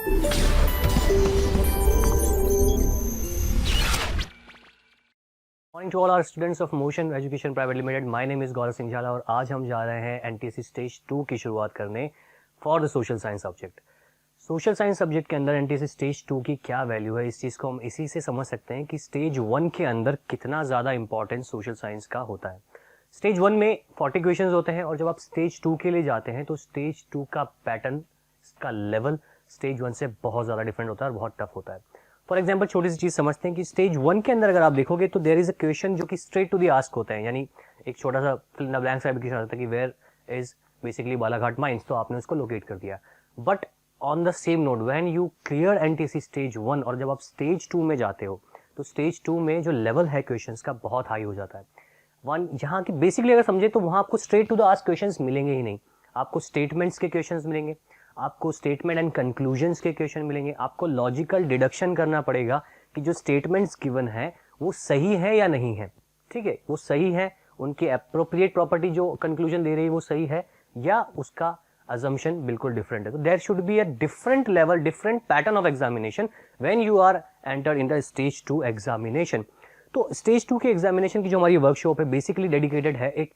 Morning to all our students of Motion Education private limited. My name is Gaurav Singh Jhala और आज हम जा रहे हैं एनटीसी स्टेज 2 की शुरुआत करने for the social science subject. Social science subject के अंदर एनटीसी स्टेज 2 की क्या वैल्यू है, इस चीज़ को हम इसी से समझ सकते हैं कि स्टेज 1 के अंदर कितना ज़्यादा इंपॉर्टेंस सोशल साइंस का होता है। स्टेज 1 में 40 क्वेश्चंस होते हैं और जब आप स्टेज 2 के लिए जाते हैं तो स्टेज 2 का पैटर्न का लेवल स्टेज 1 से बहुत ज़्यादा डिफरेंट होता है और बहुत टफ होता है। फॉर एग्जाम्पल छोटी सी चीज़ समझते हैं कि स्टेज 1 के अंदर अगर आप देखोगे तो देयर इज अ क्वेश्चन जो कि स्ट्रेट टू द आस्क होता है, यानी एक छोटा सा फिल इन द ब्लैंक सा एप्लीकेशन आता है कि where is basically Balaghat mines, तो आपने उसको लोकेट कर दिया। But on the same note when you clear NTC stage 1 और जब आप स्टेज 2 में जाते हो तो स्टेज 2 में जो लेवल है क्वेश्चंस का बहुत हाई हो जाता है। वन यहाँ की बेसिकली अगर समझे तो वहाँ आपको straight to the ask questions मिलेंगे ही नहीं, आपको स्टेटमेंट्स के क्वेश्चंस मिलेंगे, आपको स्टेटमेंट एंड कंक्लूजन्स के क्वेश्चन मिलेंगे, आपको लॉजिकल डिडक्शन करना पड़ेगा कि जो स्टेटमेंट्स गिवन है वो सही है या नहीं है। ठीक है, वो सही है, उनकी एप्रोप्रिएट प्रॉपर्टी जो कंक्लूजन दे रही है वो सही है या उसका अजम्पशन बिल्कुल डिफरेंट है। तो there should be a different level, different pattern of examination when you are enter in the stage 2 examination. तो स्टेज 2 के एग्जामिनेशन की जो हमारी वर्कशॉप है बेसिकली डेडिकेटेड है एक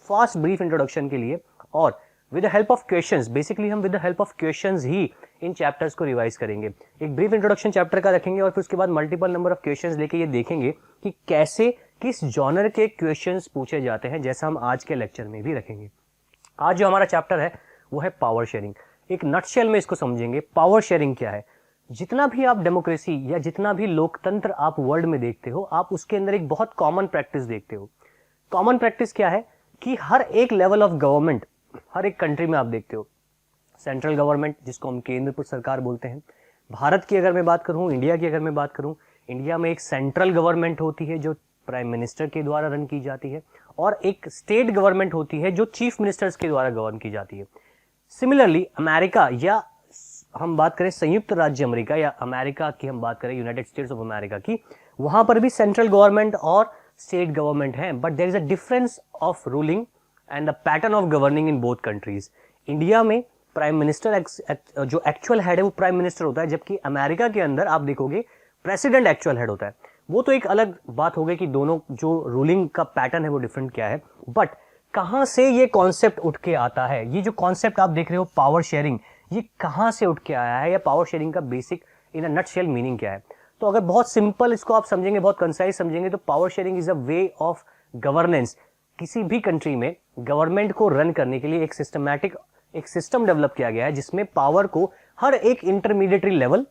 फास्ट ब्रीफ इंट्रोडक्शन के लिए और with the help of questions. Basically हम with the help of questions ही इन चैप्टर्स को रिवाइज करेंगे। एक ब्रीफ इंट्रोडक्शन चैप्टर का रखेंगे और फिर उसके बाद मल्टीपल नंबर ऑफ क्वेश्चंस लेके ये देखेंगे कि कैसे किस जॉनर के क्वेश्चंस पूछे जाते हैं, जैसा हम आज के लेक्चर में भी रखेंगे। आज जो हमारा चैप्टर है वो है पावर शेयरिंग। एक नटशेल में इसको समझेंगे। पावर शेयरिंग क्या है? जितना भी आप डेमोक्रेसी या जितना भी लोकतंत्र आप वर्ल्ड में देखते हो, आप उसके अंदर एक बहुत कॉमन प्रैक्टिस देखते हो। कॉमन प्रैक्टिस क्या है कि हर एक लेवल ऑफ गवर्नमेंट हर एक कंट्री में आप देखते हो, सेंट्रल गवर्नमेंट जिसको हम केंद्र सरकार बोलते हैं। भारत की अगर मैं बात करूं, इंडिया की अगर मैं बात करूं, इंडिया में एक सेंट्रल गवर्नमेंट होती है जो प्राइम मिनिस्टर के द्वारा रन की जाती है और एक स्टेट गवर्नमेंट होती है जो चीफ मिनिस्टर्स के द्वारा गवर्न की जाती है। सिमिलरली अमेरिका या हम बात करें संयुक्त राज्य अमेरिका या अमेरिका की हम बात करें यूनाइटेड स्टेट्स ऑफ अमेरिका की, वहां पर भी सेंट्रल गवर्नमेंट और स्टेट गवर्नमेंट है, but there is a difference of ruling and the pattern of governing in both countries. India में प्राइम मिनिस्टर जो एक्चुअल हेड है वो प्राइम मिनिस्टर होता है, जबकि अमेरिका के अंदर आप देखोगे प्रेसिडेंट एक्चुअल हेड होता है। वो तो एक अलग बात हो गई कि दोनों जो रूलिंग का पैटर्न है वो डिफरेंट क्या है, बट कहां से ये कॉन्सेप्ट उठ के आता है, ये जो कॉन्सेप्ट आप देख रहे हो पावर शेयरिंग, ये कहां से उठ के आया है या पावर शेयरिंग का basic in a nutshell meaning क्या है। तो अगर बहुत सिंपल इसको आप समझेंगे, बहुत कंसाइज समझेंगे, तो power sharing is a way of governance. किसी भी कंट्री में गवर्नमेंट को रन करने के लिए एक सिस्टमैटिक एक सिस्टम डेवलप किया गया है जिसमें पावर को हर एक इंटरमीडिएटरी लेवल,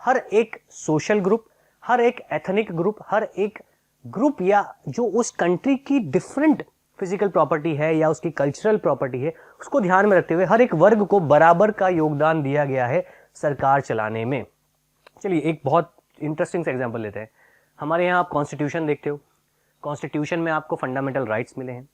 हर एक सोशल ग्रुप, हर एक एथनिक ग्रुप, हर एक ग्रुप या जो उस कंट्री की डिफरेंट फिजिकल प्रॉपर्टी है या उसकी कल्चरल प्रॉपर्टी है, उसको ध्यान में रखते हुए हर एक वर्ग को बराबर का योगदान दिया गया है सरकार चलाने में। चलिए एक बहुत इंटरेस्टिंग सा एग्जांपल लेते हैं। हमारे यहाँ आप कॉन्स्टिट्यूशन देखते हो, कॉन्स्टिट्यूशन में आपको फंडामेंटल राइट्स मिले हैं।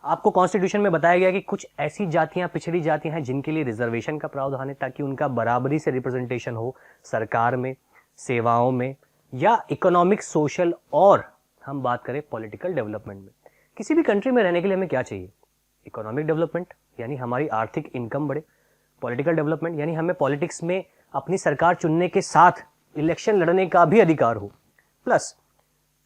आपको कॉन्स्टिट्यूशन में बताया गया कि कुछ ऐसी जातियां, पिछड़ी जातियां हैं जिनके लिए रिजर्वेशन का प्रावधान है ताकि उनका बराबरी से रिप्रेजेंटेशन हो सरकार में, सेवाओं में या इकोनॉमिक, सोशल और हम बात करें पॉलिटिकल डेवलपमेंट में। किसी भी कंट्री में रहने के लिए हमें क्या चाहिए? इकोनॉमिक डेवलपमेंट यानी हमारी आर्थिक इनकम बढ़े, पॉलिटिकल डेवलपमेंट यानी हमें पॉलिटिक्स में अपनी सरकार चुनने के साथ इलेक्शन लड़ने का भी अधिकार हो, प्लस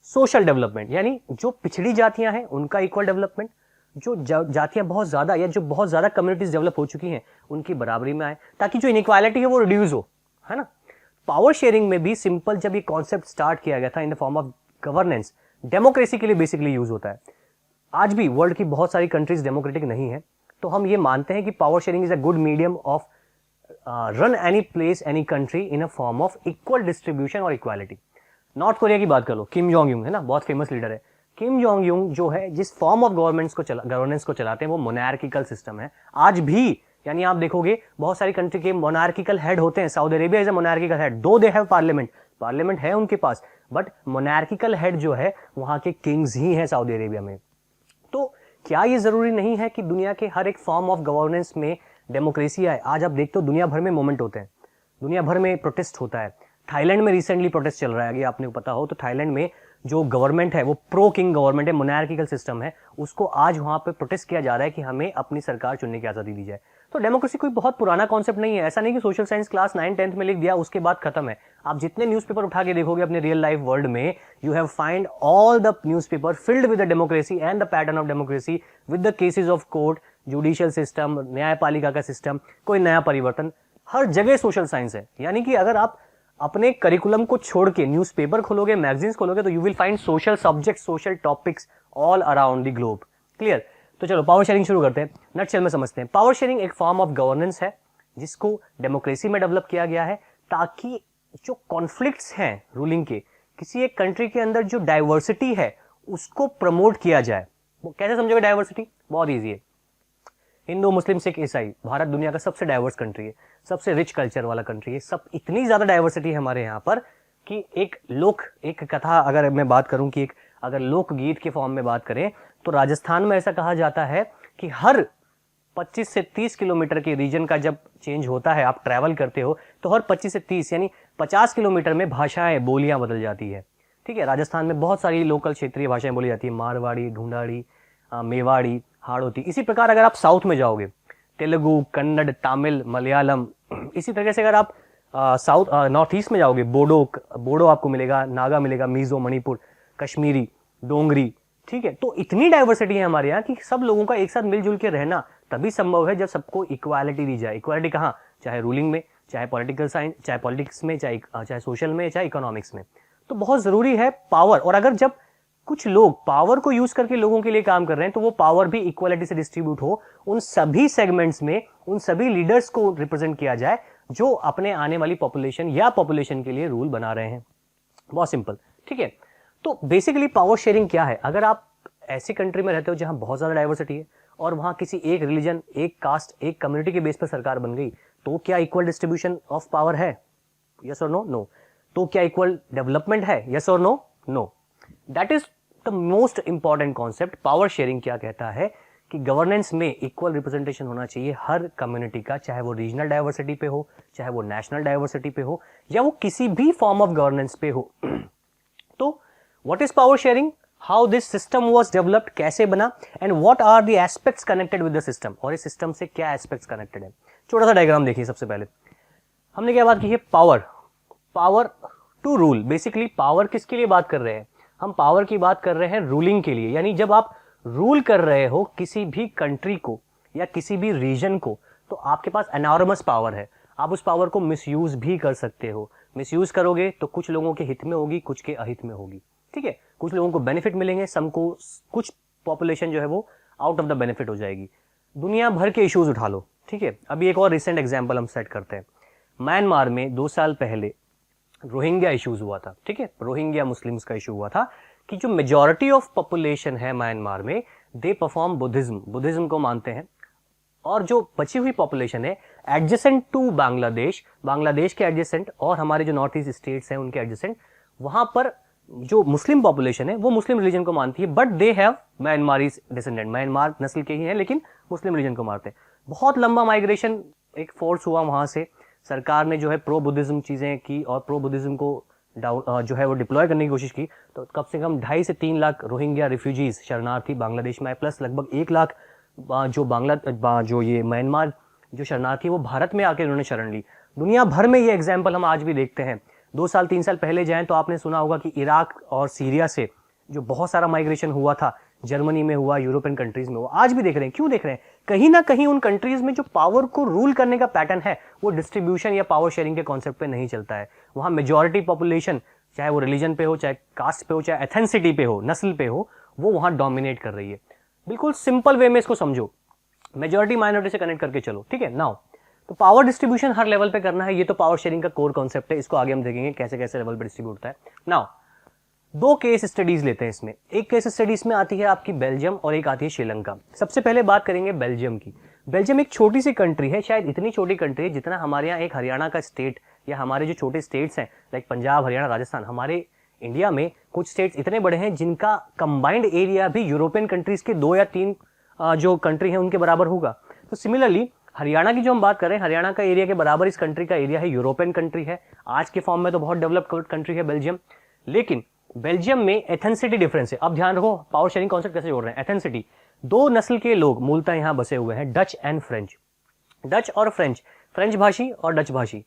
सोशल डेवलपमेंट यानी जो पिछड़ी जातियां हैं उनका इक्वल डेवलपमेंट, जो जातियां बहुत ज्यादा या जो बहुत ज्यादा कम्युनिटीज डेवलप हो चुकी हैं उनकी बराबरी में आए ताकि जो इनइक्वालिटी है वो रिड्यूस हो, है ना। पावर शेयरिंग में भी सिंपल जब ये कॉन्सेप्ट स्टार्ट किया गया था in the form of governance, democracy के लिए बेसिकली यूज होता है। आज भी वर्ल्ड की बहुत सारी कंट्रीज डेमोक्रेटिक नहीं है, तो हम ये मानते हैं कि power sharing is a good medium of run any place, any country in a form of equal distribution और इक्वालिटी। नॉर्थ कोरिया की बात कर लो, किम जोंग यूंग है ना, बहुत फेमस लीडर है। किम जोंग यूंग जो है जिस फॉर्म ऑफ गवर्नेंस को चलाते हैं वो मोनार्किकल सिस्टम है आज भी। यानी आप देखोगे बहुत सारी कंट्री के मोनार्किकल हेड होते हैं। Saudi Arabia is a monarchical head, दो दे हैव पार्लियामेंट है उनके पास, बट मोनार्किकल हेड जो है वहां के किंग्स ही हैं सऊदी अरेबिया में। तो क्या ये जरूरी नहीं है कि दुनिया के हर एक फॉर्म ऑफ गवर्नेंस में डेमोक्रेसी आए? आज आप देखते हो दुनिया भर में मूवमेंट होते हैं, दुनिया भर में प्रोटेस्ट होता है। थाईलैंड में रिसेंटली प्रोटेस्ट चल रहा है, अगर आपने पता हो तो। थाईलैंड में जो गवर्नमेंट है वो प्रो किंग गवर्नमेंट है, मोनार्किकल सिस्टम है, उसको आज वहां पे प्रोटेस्ट किया जा रहा है कि हमें अपनी सरकार चुनने की आजादी दी जाए। तो डेमोक्रेसी कोई बहुत पुराना कॉन्सेप्ट नहीं है। ऐसा नहीं कि सोशल साइंस क्लास 9-10th में लिख दिया उसके बाद खत्म है। आप जितने न्यूज़पेपर उठा के देखोगे अपने रियल लाइफ वर्ल्ड में, you have find all the newspaper filled with the democracy and the pattern of democracy, with the cases of court, judicial system, न्यायपालिका का सिस्टम, कोई नया परिवर्तन, हर जगह सोशल साइंस है। यानी कि अगर आप अपने करिकुलम को छोड़ के न्यूज़पेपर खोलोगे, मैगजीन्स खोलोगे, तो you will find social subject, social topics all around the globe. Clear? तो चलो पावर शेयरिंग शुरू करते हैं, नटशेल में समझते हैं। पावर शेयरिंग एक फॉर्म ऑफ गवर्नेंस है जिसको डेमोक्रेसी में डेवलप किया गया है ताकि जो कॉन्फ्लिक्ट्स हैं रूलिंग के, किसी एक कंट्री के अंदर जो डाइवर्सिटी है उसको प्रमोट किया जाए। वो कैसे समझोगे डाइवर्सिटी? बहुत ईजी है। हिंदू, मुस्लिम, सिख, ईसाई, भारत दुनिया का सबसे डाइवर्स कंट्री है, सबसे रिच कल्चर वाला कंट्री है। सब इतनी ज्यादा डाइवर्सिटी है हमारे यहाँ पर कि एक कथा अगर मैं बात करूं कि अगर लोकगीत के फॉर्म में बात करें तो राजस्थान में ऐसा कहा जाता है कि हर 25 से 30 किलोमीटर के रीजन का जब चेंज होता है, आप ट्रैवल करते हो, तो हर 25 से 30 यानी 50 किलोमीटर में भाषाएं, बोलियां बदल जाती है। ठीक है, राजस्थान में बहुत सारी लोकल क्षेत्रीय भाषाएं बोली जाती है, मारवाड़ी, ढूंढाड़ी, मेवाड़ी, हाड़ौती। इसी प्रकार अगर आप साउथ में जाओगे, तेलुगु, कन्नड़, तमिल, मलयालम, इसी तरीके से अगर आप साउथ नॉर्थ ईस्ट में जाओगे, बोडो आपको मिलेगा, नागा मिलेगा, मिजो, मणिपुर, कश्मीरी, डोंगरी। ठीक है, तो इतनी डाइवर्सिटी है हमारे यहाँ कि सब लोगों का एक साथ मिलजुल के रहना तभी संभव है जब सबको इक्वालिटी दी जाए। इक्वालिटी कहाँ? चाहे रूलिंग में, चाहे पॉलिटिकल साइंस, चाहे पॉलिटिक्स में, चाहे सोशल में, चाहे इकोनॉमिक्स में। तो बहुत जरूरी है पावर। और अगर जब कुछ लोग पावर को यूज करके लोगों के लिए काम कर रहे हैं तो वो पावर भी इक्वालिटी से डिस्ट्रीब्यूट हो, उन सभी सेगमेंट्स में उन सभी लीडर्स को रिप्रेजेंट किया जाए जो अपने आने वाली पॉपुलेशन या पॉपुलेशन के लिए रूल बना रहे हैं। बहुत सिंपल। ठीक है, तो बेसिकली पावर शेयरिंग क्या है? अगर आप ऐसी कंट्री में रहते हो जहां बहुत ज्यादा डाइवर्सिटी है और वहां किसी एक रिलीजन, एक कास्ट, एक कम्युनिटी के बेस पर सरकार बन गई, तो क्या इक्वल डिस्ट्रीब्यूशन ऑफ पावर है? यस और नो? नो। तो क्या इक्वल डेवलपमेंट है? यस और no? No. That is the most important concept. Power sharing क्या कहता है कि गवर्नेंस में इक्वल रिप्रेजेंटेशन होना चाहिए हर कम्युनिटी का, चाहे वो रीजनल डाइवर्सिटी पे हो, चाहे वो नेशनल डाइवर्सिटी पे हो, या वो किसी भी फॉर्म ऑफ गवर्नेंस पे हो। तो what is power sharing, how this system was developed, कैसे बना, and what are the aspects connected with the system, और इस सिस्टम से क्या एस्पेक्ट्स कनेक्टेड है। छोटा सा डायग्राम देखिए। सबसे पहले हमने क्या बात की है? Power to rule. Basically power किसके लिए बात कर रहे हैं? हम पावर की बात कर रहे हैं रूलिंग के लिए। यानी जब आप रूल कर रहे हो किसी भी कंट्री को या किसी भी रीजन को, तो आपके पास एनॉर्मस पावर है। आप उस पावर को मिसयूज भी कर सकते हो। मिसयूज करोगे तो कुछ लोगों के हित में होगी, कुछ के अहित में होगी। ठीक है, कुछ लोगों को बेनिफिट मिलेंगे, कुछ पॉपुलेशन जो है वो आउट ऑफ द बेनिफिट हो जाएगी। दुनिया भर के इश्यूज उठा लो। ठीक है, अभी एक और रिसेंट एग्जांपल हम सेट करते हैं। म्यांमार में 2 साल पहले रोहिंग्या इश्यूज हुआ था। ठीक है, रोहिंग्या मुस्लिम्स का इशू हुआ था कि जो मेजॉरिटी ऑफ पॉपुलेशन है म्यांमार में, दे परफॉर्म बुद्धिज्म को मानते हैं, और जो बची हुई पॉपुलेशन है एडजेसेंट टू बांग्लादेश के एडजेसेंट और हमारे जो नॉर्थ ईस्ट स्टेट्स हैं उनके एडजेसेंट, वहां पर जो मुस्लिम पॉपुलेशन है वो मुस्लिम रिलीजन को मानती है, but they have Myanmari descendant, Myanmar नस्ल के ही हैं लेकिन मुस्लिम रिलीजन को मानते हैं। बहुत लंबा माइग्रेशन, एक फोर्स हुआ वहां से, सरकार ने जो है प्रो बुद्धिज्म चीजें की और प्रो बुद्धिज्म को जो है वो डिप्लॉय करने की कोशिश की। तो कम से कम 2.5 से 3 लाख रोहिंग्या रिफ्यूजीज, शरणार्थी बांग्लादेश में आए, प्लस लगभग 1 लाख जो ये म्यांमार जो शरणार्थी वो भारत में आके उन्होंने शरण ली। दुनिया भर में ये एग्जाम्पल हम आज भी देखते हैं। 2 साल 3 साल पहले जाएं तो आपने सुना होगा कि इराक और सीरिया से जो बहुत सारा माइग्रेशन हुआ था, जर्मनी में हुआ, यूरोपियन कंट्रीज में हुआ, आज भी देख रहे हैं। क्यों देख रहे हैं? कहीं ना कहीं उन कंट्रीज में जो पावर को रूल करने का पैटर्न है वो डिस्ट्रीब्यूशन या पावर शेयरिंग के कॉन्सेप्ट पे नहीं चलता है। वहां मेजॉरिटी पॉपुलेशन, चाहे वो रिलीजन पे हो, चाहे कास्ट पे हो, चाहे एथेंसिटी पे हो, नस्ल पे हो, वो वहां डोमिनेट कर रही है। बिल्कुल सिंपल वे में इसको समझो, मेजॉरिटी माइनॉरिटी से कनेक्ट करके चलो। ठीक है, नाउ तो पावर डिस्ट्रीब्यूशन हर लेवल पे करना है, ये तो पावर शेयरिंग का कोर कॉन्सेप्ट है। इसको आगे हम देखेंगे कैसे कैसे लेवल पे डिस्ट्रीब्यूट होता है। नाउ 2 केस स्टडीज लेते हैं इसमें। एक केस स्टडीज में आती है आपकी बेल्जियम और एक आती है श्रीलंका। सबसे पहले बात करेंगे बेल्जियम की। बेल्जियम एक छोटी सी कंट्री है, शायद इतनी छोटी कंट्री है जितना हमारे यहाँ एक हरियाणा का स्टेट या हमारे जो छोटे स्टेट्स हैं लाइक पंजाब, हरियाणा, राजस्थान। हमारे इंडिया में कुछ स्टेट्स इतने बड़े हैं जिनका कंबाइंड एरिया भी यूरोपियन कंट्रीज के 2 या 3 जो कंट्री है उनके बराबर होगा। तो सिमिलरली हरियाणा की जो हम बात कर रहे हैं, हरियाणा का एरिया के बराबर इस कंट्री का एरिया है, यूरोपियन कंट्री है। आज के फॉर्म में तो बहुत डेवलप्ड कंट्री है बेल्जियम, लेकिन बेल्जियम में एथेंसिटी डिफरेंस है। अब ध्यान रखो पावर शेयरिंग कॉन्सेप्ट कैसे जोड़ रहे हैं। एथेंसिटी, 2 नस्ल के लोग मूलतः यहां बसे हुए हैं, डच एंड फ्रेंच। डच और फ्रेंच, फ्रेंच भाषी और डच भाषी,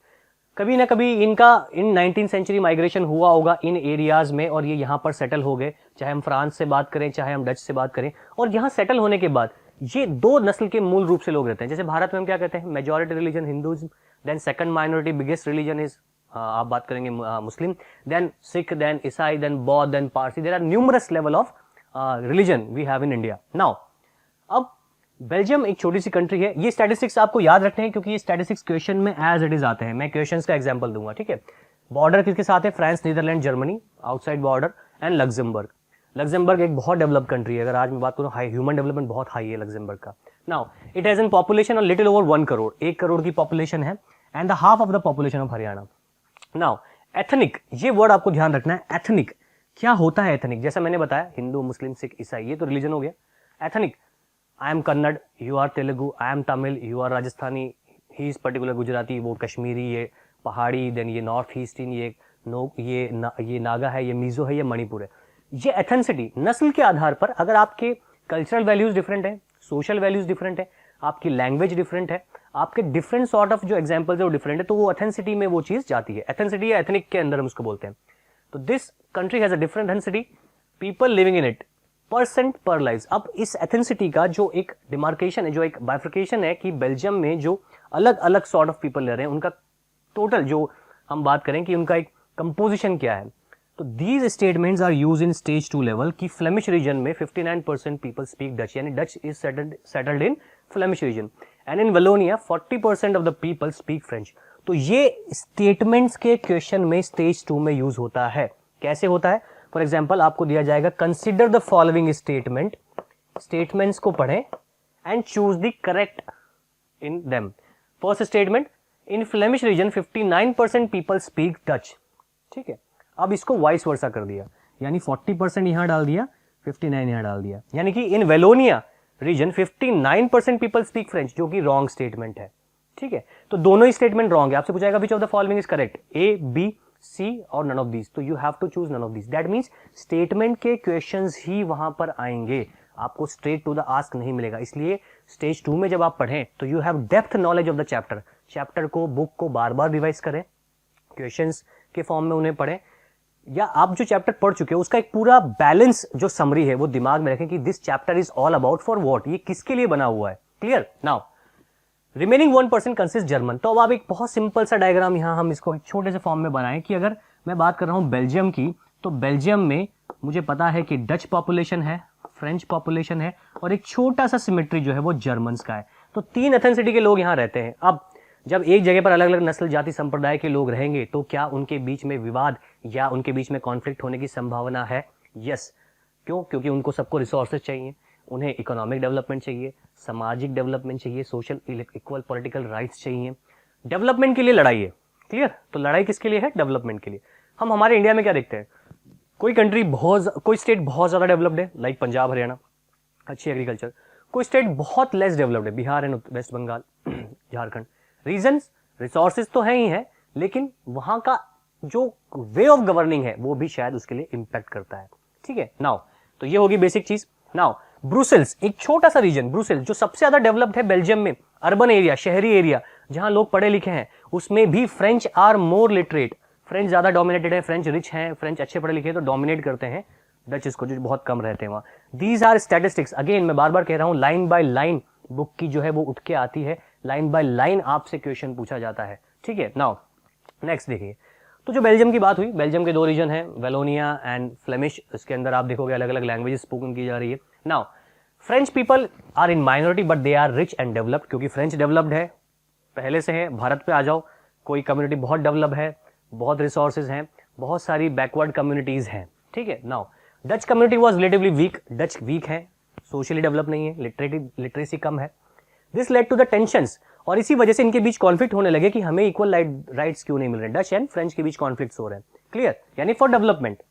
कभी ना कभी इनका इन 19th सेंचुरी माइग्रेशन हुआ होगा इन एरियाज में और ये यहाँ पर सेटल हो गए, चाहे हम फ्रांस से बात करें चाहे हम डच से बात करें। और यहाँ सेटल होने के बाद ये दो नस्ल के मूल रूप से लोग रहते हैं। जैसे भारत में हम क्या कहते हैं, majority religion Hinduism, then second minority biggest religion is आप बात करेंगे मुस्लिम, देन सिख, देन ईसाई, देन बौद्ध, then Parsi. There are numerous level of religion we have in India. Now अब बेल्जियम एक छोटी सी कंट्री है, ये स्टैटिस्टिक्स आपको याद रखने हैं क्योंकि ये स्टैटिस्टिक्स क्वेश्चन में एज इट इज आते हैं। मैं क्वेश्चंस का एग्जांपल दूंगा, ठीक है। बॉर्डर किसके साथ है, France, Netherlands, Germany outside border, and Luxembourg. Luxembourg एक बहुत डेवलप कंट्री है, अगर आज मैं बात करूं हाई ह्यूमन डेवलपमेंट बहुत हाई है लग्जमबर्ग का। Now it has an population of little over 1 crore, 1 crore की पॉपुलेशन है, and the half of the population of Haryana. Now ethnic, ये वर्ड आपको ध्यान रखना है, एथनिक क्या होता है। एथनिक जैसा मैंने बताया हिंदू, मुस्लिम, सिख, ईसाई, ये तो रिलीजन हो गया। Ethnic, I am Kannada, you are Telugu, I am Tamil, you are Rajasthani, he is particular Gujarati, वो कश्मीरी, ये पहाड़ी, देन ये नॉर्थ ईस्टर्न, ये नागा है, ये मिजो है, ये मणिपुर है। ये एथेंसिटी नस्ल के आधार पर, अगर आपके कल्चरल वैल्यूज डिफरेंट है, सोशल वैल्यूज डिफरेंट है, आपकी लैंग्वेज डिफरेंट है, आपके डिफरेंट सॉर्ट ऑफ जो एग्जाम्पल्स है वो डिफरेंट है, तो वो एथेंसिटी में वो चीज जाती है। एथेंसिटी या एथनिक के अंदर हम उसको बोलते हैं। तो this country has a different एथेंसिटी, people living in it, percent पर लाइव्स। अब इस एथेंसिटी का जो एक डिमार्केशन है, जो एक बाइफर्केशन है कि बेल्जियम में जो अलग अलग सॉर्ट ऑफ पीपल रह रहे हैं, उनका टोटल जो हम बात करें कि उनका एक कंपोजिशन क्या है, तो these statements are use in stage 2 level की फ्लेमिश रीजन में 59% पीपल स्पीक डच, यानी Dutch is settled in Flemish region, and in Wallonia 40% of the people speak French. तो ये स्टेटमेंट्स के क्वेश्चन में स्टेज 2 में यूज होता है। कैसे होता है, फॉर एग्जाम्पल आपको दिया जाएगा consider the following statement, statements को पढ़ें and choose the correct in them. First statement, in Flemish reason 59% people speak Dutch, ठीक है। अब इसको वाइस वर्सा कर दिया, यानी 40% यहां डाल दिया, 59 यहां डाल दिया, यानी कि in Wallonia region 59% people speak French, जो कि रॉन्ग स्टेटमेंट है, ठीक है। तो दोनों ही स्टेटमेंट रॉन्ग है। आपसे पूछाएगा which of the following is correct, A, B, C और नन ऑफ दीज, तो you have to choose none of these. That means statement के क्वेश्चंस ही वहां पर आएंगे, आपको स्ट्रेट टू द आस्क नहीं मिलेगा। इसलिए स्टेज 2 में जब आप पढ़ें तो you have depth knowledge of the chapter, chapter को, बुक को बार बार रिवाइज करें, क्वेश्चंस के फॉर्म में उन्हें पढ़ें, या आप जो चैप्टर पढ़ चुके हो उसका एक पूरा बैलेंस जो समरी है वो दिमाग में रखें कि this chapter is all about for what, ये किसके लिए बना हुआ है। Clear. Now remaining 1% consist German. तो अब आप एक बहुत सिंपल सा डायग्राम यहां हम इसको एक छोटे से फॉर्म में बनाएं कि अगर मैं बात कर रहा हूं बेल्जियम की, तो बेल्जियम में मुझे पता है कि डच पॉपुलेशन है, फ्रेंच पॉपुलेशन है, और एक छोटा सा सिमेट्री जो है वो जर्मन्स का है। तो 3 एथेंसिटी के लोग यहां रहते हैं। अब जब एक जगह पर अलग अलग नस्ल, जाति, संप्रदाय के लोग रहेंगे तो क्या उनके बीच में विवाद या उनके बीच में कॉन्फ्लिक्ट होने की संभावना है? यस। क्यों? क्योंकि उनको सबको रिसोर्सेज चाहिए, उन्हें इकोनॉमिक डेवलपमेंट चाहिए, सामाजिक डेवलपमेंट चाहिए, सोशल इक्वल पॉलिटिकल राइट्स चाहिए। डेवलपमेंट के लिए लड़ाई है। क्लियर। तो लड़ाई किसके लिए है? डेवलपमेंट के लिए। हम हमारे इंडिया में क्या देखते हैं, कोई स्टेट बहुत ज्यादा डेवलप्ड है, लाइक पंजाब, हरियाणा, अच्छी एग्रीकल्चर। कोई स्टेट बहुत लेस डेवलप्ड है, Bihar and West Bengal, Jharkhand. Regions, resources तो है ही है, लेकिन वहां का जो वे ऑफ गवर्निंग है वो भी शायद उसके लिए इंपैक्ट करता है। ठीक है। नाउ तो ये होगी बेसिक चीज। नाउ ब्रुसेल्स, एक छोटा सा रीजन, ब्रुसेल्स जो सबसे ज्यादा डेवलप्ड है बेल्जियम में, अर्बन एरिया, शहरी एरिया, जहां लोग पढ़े लिखे हैं, उसमें भी French are more literate, French ज्यादा डोमिनेटेड है, फ्रेंच रिच है, फ्रेंच अच्छे पढ़े लिखे हैं तो डोमिनेट करते हैं डचेस को, जो बहुत कम रहते हैं वहां। दीज आर स्टैटिस्टिक्स, अगेन मैं बार बार कह रहा हूं, लाइन बाय लाइन बुक की जो है वो उठ के आती है, लाइन बाय लाइन आपसे क्वेश्चन पूछा जाता है। ठीक है। नाउ नेक्स्ट देखिए, तो जो बेल्जियम की बात हुई, बेल्जियम के 2 रीजन है, वेलोनिया एंड फ्लेमिश। इसके अंदर आप देखोगे अलग अलग लैंग्वेजेस स्पोकन की जा रही है। Now French people are in minority but they are rich and developed, क्योंकि फ्रेंच डेवलप्ड है, पहले से है। भारत पे आ जाओ, कोई कम्युनिटी बहुत डेवलप है, बहुत रिसोर्सेज हैं, बहुत सारी बैकवर्ड कम्युनिटीज हैं। ठीक है। Now Dutch community was relatively weak, Dutch weak है, सोशली डेवलप नहीं है, लिटरेसी कम है। This led to the tensions, और इसी वजह से इनके बीच कॉन्फ्लिक्ट होने लगे कि हमें इक्वल राइट्स क्यों नहीं मिल रहे। डच एंड फ्रेंच के बीच कॉन्फ्लिक्ट्स हो रहे हैं। क्लियर। यानी for development.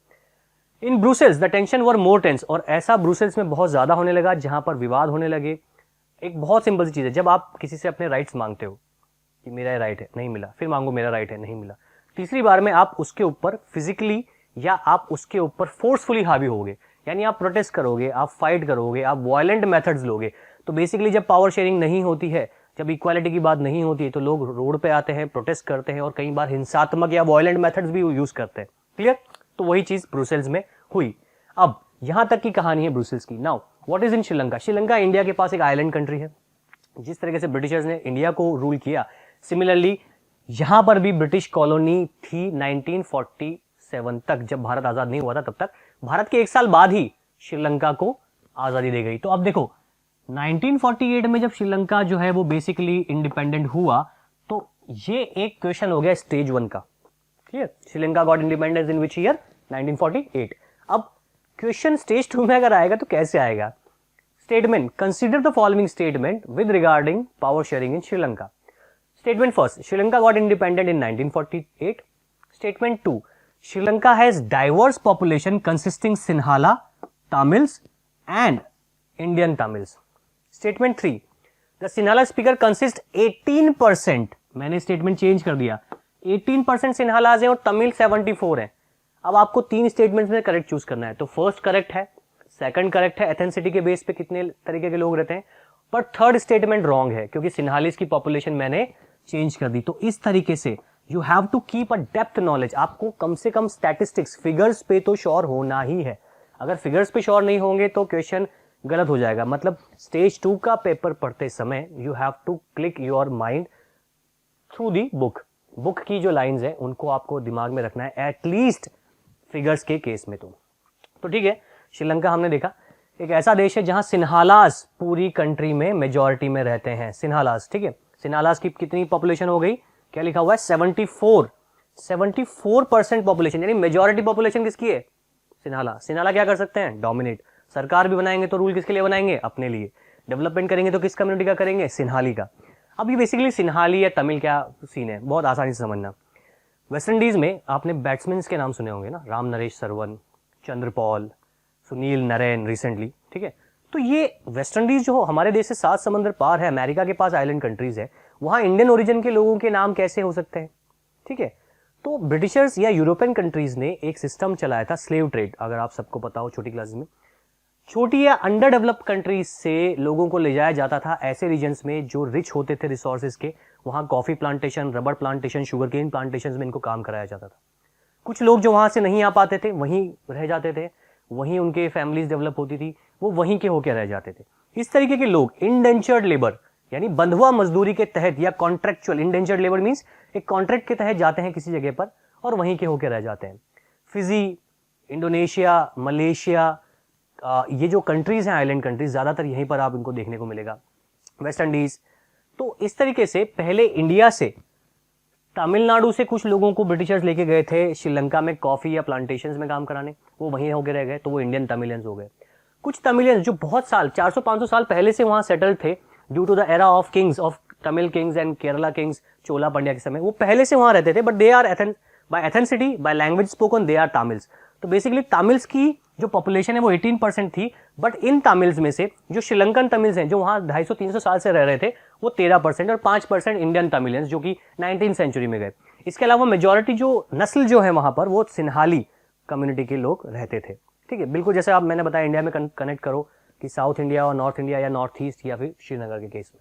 In Brussels the tension were more tense, और ऐसा ब्रुसेल्स में बहुत ज्यादा होने लगा जहां पर विवाद होने लगे। एक बहुत सिंपल सी चीज है, जब आप किसी से अपने राइट्स मांगते हो कि मेरा राइट है, नहीं मिला, फिर मांगो मेरा राइट है, नहीं मिला, तीसरी बार में आप उसके ऊपर फिजिकली या आप उसके ऊपर फोर्सफुली हावी होगे, यानी आप प्रोटेस्ट करोगे, आप फाइट करोगे, आप वायलेंट मेथड्स लोगे। तो बेसिकली जब पावर शेयरिंग नहीं होती है, जब इक्वालिटी की बात नहीं होती है तो लोग रोड पे आते हैं, प्रोटेस्ट करते हैं और कई बार हिंसात्मक या वायलेंट मेथड्स भी यूज करते हैं। क्लियर? तो वही चीज ब्रुसेल्स में हुई। अब यहां तक की कहानी है ब्रुसेल्स की। Now what is in Sri Lanka? Sri Lanka India के पास एक आइलैंड कंट्री है। जिस तरीके से ब्रिटिशर्स ने इंडिया को रूल किया, सिमिलरली यहां पर भी ब्रिटिश कॉलोनी थी 1947 तक। जब भारत आजाद नहीं हुआ था तब तक, भारत के 1 साल बाद ही श्रीलंका को आजादी दी गई। तो अब देखो 1948 में जब श्रीलंका जो है वो बेसिकली इंडिपेंडेंट हुआ, तो ये एक क्वेश्चन हो गया स्टेज 1 का। Clear? Sri Lanka got independence in which year? 1948। अब क्वेश्चन स्टेज 2 में अगर आएगा तो कैसे आएगा? Statement, consider the following statement with regarding power sharing in Sri Lanka. Statement first, Sri Lanka got independent in 1948। Statement 2, Sri Lanka has diverse population consisting Sinhala, Tamils and Indian Tamils. Statement 3, the Sinhala speaker consist 18%, मैंने statement change कर दिया, 18% Sinhalese हैं और तमिल 74 है। अब आपको 3 statements में correct choose करना है। तो फर्स्ट करेक्ट है, सेकंड करेक्ट है, एथेंसिटी के बेस पे कितने तरीके के लोग रहते हैं, पर थर्ड स्टेटमेंट रॉन्ग है क्योंकि सिन्हालीज की पॉपुलेशन मैंने चेंज कर दी। तो इस तरीके से you have to keep a depth knowledge. आपको कम से कम स्टैटिस्टिक्स, फिगर्स पे तो श्योर होना ही है। अगर फिगर्स पे श्योर नहीं होंगे तो क्वेश्चन गलत हो जाएगा। मतलब स्टेज 2 का पेपर पढ़ते समय you have to click your mind through the book. Book की जो लाइंस है उनको आपको दिमाग में रखना है, एटलीस्ट फिगर्स के केस में। तो ठीक है, श्रीलंका हमने देखा एक ऐसा देश है जहां सिन्हालास पूरी कंट्री में मेजॉरिटी में रहते हैं। सिन्हालास, ठीक है। सिन्हालास की कितनी पॉपुलेशन हो गई? क्या लिखा हुआ है? 74% पॉपुलेशन, यानी मेजॉरिटी पॉपुलेशन किसकी है? सिन्हाला। सिन्हाला क्या कर सकते हैं? डोमिनेट। सरकार भी बनाएंगे तो रूल किसके लिए बनाएंगे? अपने लिए। डेवलपमेंट करेंगे तो किस कम्युनिटी का करेंगे? सिन्हाली का। अब ये बेसिकली सिन्हाली या तमिल क्या सीन है, बहुत आसानी से समझना। वेस्ट इंडीज में आपने बैट्समैन के नाम सुने होंगे ना, राम नरेश सरवन, चंद्रपॉल, सुनील नरेन रिसेंटली, ठीक है। तो ये वेस्ट इंडीज जो हमारे देश से 7 समंदर पार है, अमेरिका के पास आइलैंड कंट्रीज है, वहां इंडियन ओरिजिन के लोगों के नाम कैसे हो सकते हैं? ठीक है। तो ब्रिटिशर्स या यूरोपियन कंट्रीज ने एक सिस्टम चलाया था, स्लेव ट्रेड, अगर आप सबको पता हो छोटी क्लासेस में। छोटी या अंडर डेवलप्ड कंट्रीज से लोगों को ले जाया जाता था ऐसे रीजन्स में जो रिच होते थे रिसोर्सेज के। वहां coffee plantation, rubber plantation, sugar cane plantation में इनको काम कराया जाता था। कुछ लोग जो वहां से नहीं आ पाते थे वहीं रह जाते थे, वहीं उनके फैमिलीज डेवलप होती थी, वो वहीं के होके रह जाते थे। इस तरीके के लोग इंडेंचर्ड लेबर यानी बंधुआ मजदूरी के तहत या कॉन्ट्रेक्चुअल, इंडेंचर्ड लेबर मींस एक कॉन्ट्रैक्ट के तहत जाते हैं किसी जगह पर और वहीं के होके रह जाते हैं। फिजी, इंडोनेशिया, मलेशिया, ये जो कंट्रीज हैं आइलैंड कंट्रीज, ज्यादातर यहीं पर आप इनको देखने को मिलेगा। West Indies. तो इस तरीके से पहले इंडिया से, तमिलनाडु से कुछ लोगों को ब्रिटिशर्स लेके गए थे श्रीलंका में कॉफी या प्लांटेशंस में काम कराने, वो वहीं होके रह गए, तो वो इंडियन तमिलियंस हो गए। कुछ तमिलियंस जो बहुत साल 400-500 साल पहले से वहां सेटल थे due to the era of kings, of Tamil kings and Kerala kings, Chola Pandya के समय, वो पहले से वहां रहते थे, but they are by ethnicity, by language spoken they are Tamils. तो बेसिकली तमिल्स की जो पॉपुलेशन है वो 18% थी, बट इन तमिल्स में से जो श्रीलंकन तमिल्स हैं जो वहां 250-300 साल से रह रहे थे वो 13% और 5% इंडियन तमिलियंस जो कि 19th सेंचुरी में गए। इसके अलावा मेजॉरिटी जो नस्ल जो है वहां पर वो सिन्हाली कम्युनिटी के लोग रहते थे। ठीक है, बिल्कुल जैसे आप मैंने बताया इंडिया में कनेक्ट करो कि साउथ इंडिया और नॉर्थ इंडिया या नॉर्थ ईस्ट या फिर श्रीनगर के केस में।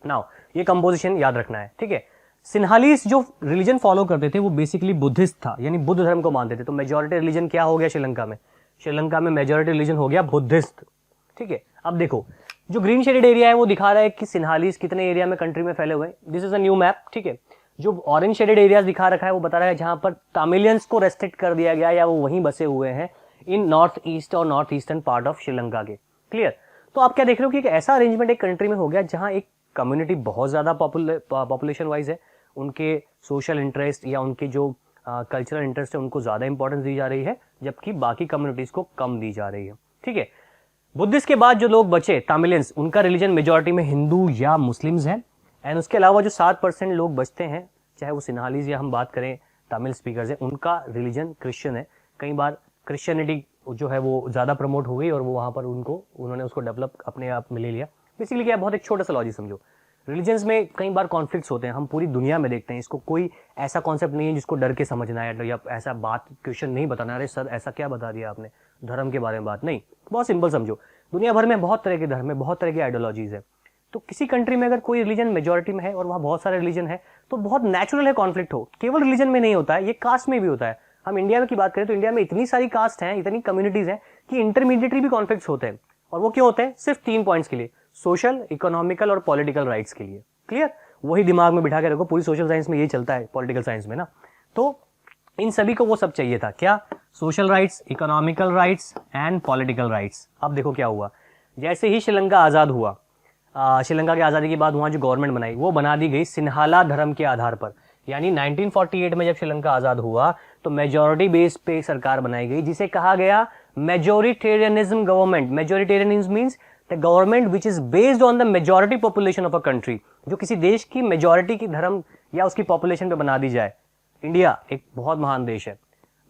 नाउ ये कंपोजिशन याद रखना है, ठीक है। सिन्हालीस जो रिलीजन फॉलो करते थे वो बेसिकली बुद्धिस्ट था, यानी बुद्ध धर्म को मानते थे। तो मेजॉरिटी रिलीजन क्या हो गया श्रीलंका में? श्रीलंका में मेजॉरिटी रिलीजन हो गया बुद्धिस्ट, ठीक है। अब देखो जो ग्रीन शेडेड एरिया है वो दिखा रहा है कि सिन्हालीस कितने एरिया में कंट्री में फैले हुए हैं। This is a new map, ठीक है। जो ऑरेंज शेडेड एरियाज दिखा रखा है वो बता रहा है जहां पर तमिलियंस को रेस्ट्रिक्ट कर दिया गया या वो वहीं बसे हुए हैं इन नॉर्थ ईस्ट और north eastern part of Sri Lanka के। क्लियर? तो आप क्या देख रहे हो कि एक ऐसा अरेंजमेंट एक कंट्री में हो गया जहां एक कम्युनिटी बहुत ज्यादा पॉपुलेशन वाइज है, उनके सोशल इंटरेस्ट या उनके जो कल्चरल इंटरेस्ट है उनको ज्यादा इंपॉर्टेंस दी जा रही है, जबकि बाकी कम्युनिटीज को कम दी जा रही है। ठीक है। बुद्धिस्ट के बाद जो लोग बचे तमिलियंस, उनका रिलीजन मेजॉरिटी में हिंदू या मुस्लिम्स है। एंड उसके अलावा जो 7% लोग बचते हैं, चाहे वो सिन्हालीज या हम बात करें तमिल स्पीकर्स है, उनका रिलीजन क्रिश्चियन है। कई बार क्रिश्चियनिटी जो है वो ज्यादा प्रमोट हो गई और वो वहां पर उन्होंने उसको डेवलप अपने आप में ले लिया। बेसिकली क्या, बहुत एक छोटा सा लॉजिक समझो। रिलीजन्स में कई बार कॉन्फ्लिक्ट्स होते हैं, हम पूरी दुनिया में देखते हैं। इसको कोई ऐसा कॉन्सेप्ट नहीं है जिसको डर के समझना है या ऐसा बात क्वेश्चन नहीं बताना, अरे सर ऐसा क्या बता दिया आपने धर्म के बारे में बात नहीं। बहुत सिंपल समझो, दुनिया भर में बहुत तरह के धर्म है, बहुत तरह की आइडियोलॉजीज है। तो किसी कंट्री में अगर कोई रिलीजन मेजोरिटी में है और वहाँ बहुत सारे रिलीजन है तो बहुत नेचुरल है कॉन्फ्लिक्ट हो। केवल रिलीजन में नहीं होता है, ये कास्ट में भी होता है। हम इंडिया में की बात करें तो इंडिया में इतनी सारी कास्ट हैं, इतनी कम्युनिटीज हैं कि इंटरमीडिएटरी भी कॉन्फ्लिक्ट्स होते हैं। और वो क्यों होते हैं? सिर्फ 3 पॉइंट्स के लिए, सोशल, इकोनॉमिकल और पॉलिटिकल राइट्स के लिए। क्लियर? वही दिमाग में बिठा के रखो, पूरी सोशल साइंस में यही चलता है, पॉलिटिकल साइंस में ना। तो इन सभी को वो सब चाहिए था, क्या? Social rights, economical rights and political rights. अब देखो क्या हुआ, जैसे ही श्रीलंका आज़ाद हुआ, श्रीलंका की आज़ादी के बाद वहाँ जो गवर्नमेंट बनाई वो बना दी गई सिन्हाला धर्म के आधार पर। यानी 1948 में जब श्रीलंका आज़ाद हुआ तो मेजॉरिटी बेस पे सरकार बनाई गई, जिसे कहा गया majoritarianism government. Majoritarianism means the government which is based on the majority population of a country, जो किसी देश की मेजॉरिटी की धर्म या उसकी पॉपुलेशन पे बना दी जाए। इंडिया एक बहुत महान देश है।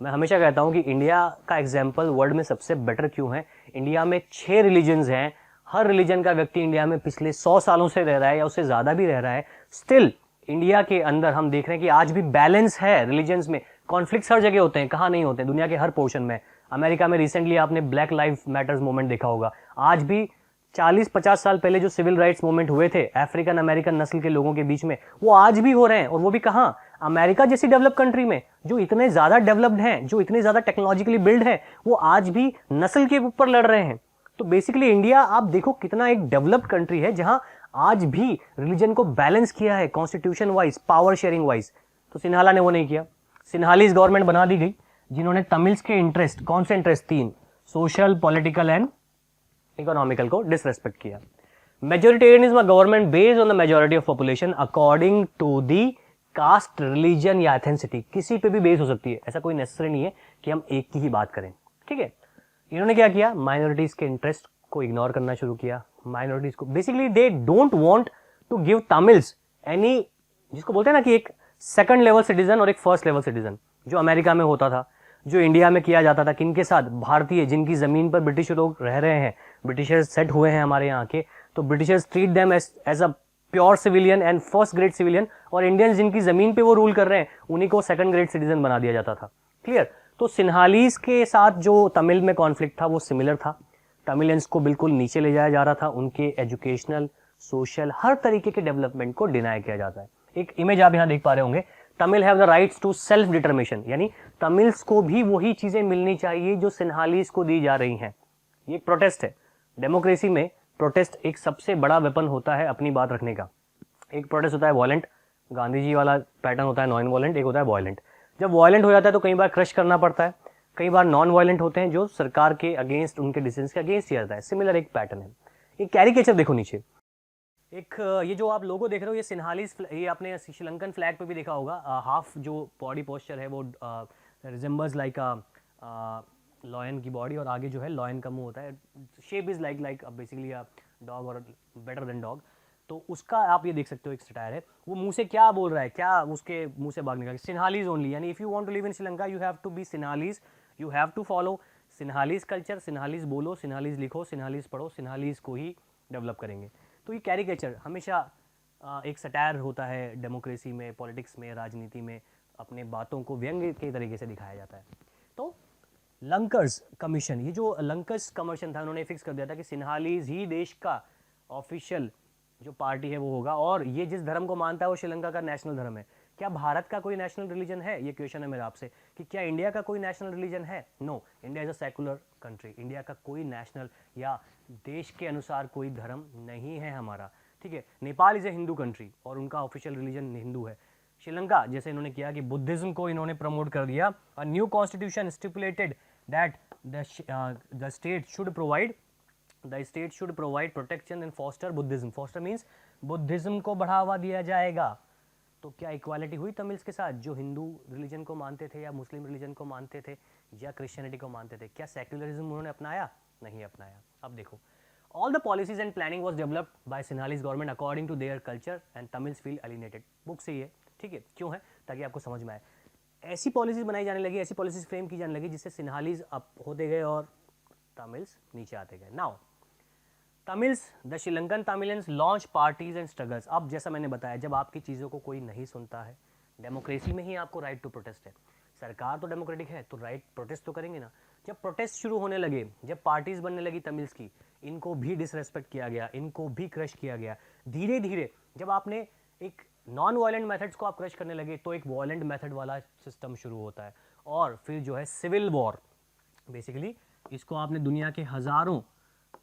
मैं हमेशा कहता हूं कि इंडिया का एग्जाम्पल वर्ल्ड में सबसे बेटर क्यों है। इंडिया में 6 रिलीजन्स हैं, हर रिलीजन का व्यक्ति इंडिया में पिछले 100 सालों से रह रहा है या उससे ज्यादा भी रह रहा है। स्टिल इंडिया के अंदर हम देख रहे हैं कि आज भी बैलेंस है रिलीजन्स में। कॉन्फ्लिक्ट्स हर जगह होते हैं, कहाँ नहीं होते? दुनिया के हर पोर्शन में। अमेरिका में रिसेंटली आपने ब्लैक लाइफ मैटर्स मूवमेंट देखा होगा। आज भी 40-50 साल पहले जो सिविल राइट्स मूवमेंट हुए थे अफ्रीकन अमेरिकन नस्ल के लोगों के बीच में, वो आज भी हो रहे हैं। और वो भी कहाँ? अमेरिका जैसी डेवलप कंट्री में, जो इतने ज्यादा डेवलप्ड हैं, जो इतने ज्यादा टेक्नोलॉजिकली बिल्ड है, वो आज भी नस्ल के ऊपर लड़ रहे हैं। तो बेसिकली इंडिया आप देखो कितना एक डेवलप्ड कंट्री है, जहां आज भी रिलीजन को बैलेंस किया है constitution wise, power sharing wise. तो सिन्हाला ने वो नहीं किया। सिन्हालीज गवर्नमेंट बना दी गई जिन्होंने तमिल्स के इंटरेस्ट, कौन से interest? 3, social, political and economical को डिसरेस्पेक्ट किया। Majoritarianism government based on the majority of population according to the caste, religion या एथेंसिटी। किसी पे भी बेस हो सकती है, ऐसा कोई नेसेसरी नहीं है कि हम एक की ही बात करें। ठीक है? इन्होंने क्या किया? माइनॉरिटीज के इंटरेस्ट को इग्नोर करना शुरू किया। माइनॉरिटीज को basically they don't want to give Tamils any, जिसको बोलते हैं ना कि एक सेकंड लेवल सिटीजन और एक फर्स्ट लेवल सिटीजन, जो अमेरिका में होता था, जो इंडिया में किया जाता था। किनके साथ? भारतीय, जिनकी जमीन पर ब्रिटिश लोग रह रहे हैं, ब्रिटिशर्स सेट हुए हैं हमारे यहाँ के, तो Britishers treat them as a pure civilian and first grade civilian. और इंडियंस जिनकी जमीन पे वो रूल कर रहे हैं, उन्हीं को सेकंड ग्रेड सिटीजन बना दिया जाता था। क्लियर? तो सिन्हालीज के साथ जो तमिल में कॉन्फ्लिक्ट था वो सिमिलर था। तमिलियंस को बिल्कुल नीचे ले जाया जा रहा था, उनके एजुकेशनल, सोशल, हर तरीके के डेवलपमेंट को डिनाई किया जाता है। एक इमेज आप यहाँ देख पा रहे होंगे, Tamil have the rights to self determination, यानी तमिल्स को भी वही चीजें मिलनी चाहिए जो सिन्हालीज को दी जा रही हैं। ये एक प्रोटेस्ट है। डेमोक्रेसी में प्रोटेस्ट एक सबसे बड़ा वेपन होता है अपनी बात रखने का। एक प्रोटेस्ट होता है वॉयलेंट, गांधी जी वाला पैटर्न होता है नॉन वॉयलेंट, एक होता है वॉयलेंट। जब वॉयलेंट हो जाता है तो कई बार क्रश करना पड़ता है, कई बार नॉन वायलेंट होते हैं जो सरकार के अगेंस्ट, उनके डिसीजंस के अगेंस्ट किया जाता है। सिमिलर एक पैटर्न है। एक कैरिकेचर देखो नीचे, एक ये जो आप लोगो देख रहे हो, ये सिन्हालीज, ये आपने श्रीलंकन फ्लैग पे भी देखा होगा। हाफ जो बॉडी पोस्चर है वो रिजेंबल्स लाइक लॉयन की बॉडी, और आगे जो है लॉयन का मुंह होता है। Shape is like basically dog और बेटर देन डॉग। तो उसका आप ये देख सकते हो एक सटायर है। वो मुंह से क्या बोल रहा है, क्या उसके मुंह से भाग निकला? सिन्हालीज ओनली, यानी if you want to live in Sri Lanka you have to be Sinhalese, you have to follow Sinhalese culture. Sinhalese बोलो, सिन्हालीज लिखो, सिन्हालीज पढ़ो, सिन्हालीज को ही डेवलप करेंगे। तो ये कैरिकेचर हमेशा एक सटायर होता है डेमोक्रेसी में, पॉलिटिक्स में, राजनीति में। अपने बातों को व्यंग्य के तरीके से दिखाया जाता है। तो लंकर्स कमीशन, ये जो लंकर्स कमीशन था, उन्होंने फिक्स कर दिया था कि सिन्हालीज ही देश का ऑफिशियल जो पार्टी है वो होगा, और ये जिस धर्म को मानता है वो श्रीलंका का नेशनल धर्म है। क्या भारत का कोई नेशनल रिलीजन है? ये क्वेश्चन है मेरा आपसे कि क्या इंडिया का कोई नेशनल रिलीजन है? No, India is a secular country. India का कोई नेशनल या देश के अनुसार कोई धर्म नहीं है हमारा। ठीक है? Nepal is a Hindu country और उनका ऑफिशियल रिलीजन हिंदू है। श्रीलंका जैसे इन्होंने किया कि बुद्धिज्म को इन्होंने प्रमोट कर दिया। A new constitution stipulated that the state should provide protection and foster Buddhism. Foster means Buddhism को बढ़ावा दिया जाएगा। तो क्या इक्वालिटी हुई तमिल्स के साथ, जो हिंदू रिलीजन को मानते थे या मुस्लिम रिलीजन को मानते थे या क्रिश्चियनिटी को मानते थे? क्या सेक्युलरिज्म उन्होंने अपनाया? नहीं अपनाया। अब देखो, all the policies and planning was developed by Sinhalese government according to their culture and Tamils feel alienated. Book से ही है। ठीक है? क्यों है? ताकि आपको समझ में आए। ऐसी पॉलिसीज बनाई जाने लगी, ऐसी पॉलिसीज फ्रेम की जाने लगी जिससे सिन्हालीज अप होते गए और तमिल्स नीचे आते गए। Now Tamils, the Sri Lankan Tamilians launch parties and struggles. अब जैसा मैंने बताया, जब आपकी चीज़ों को कोई नहीं सुनता है, डेमोक्रेसी में ही आपको राइट टू प्रोटेस्ट है। सरकार तो डेमोक्रेटिक है तो राइट प्रोटेस्ट तो करेंगे ना। जब प्रोटेस्ट शुरू होने लगे, जब पार्टीज बनने लगी तमिल्स की, इनको भी डिसरेस्पेक्ट किया गया, इनको भी क्रश किया गया। धीरे धीरे जब आपने एक नॉन वायलेंट मेथड्स को आप क्रश करने लगे तो एक वायलेंट मेथड वाला सिस्टम शुरू होता है, और फिर जो है सिविल वॉर। बेसिकली इसको आपने दुनिया के हज़ारों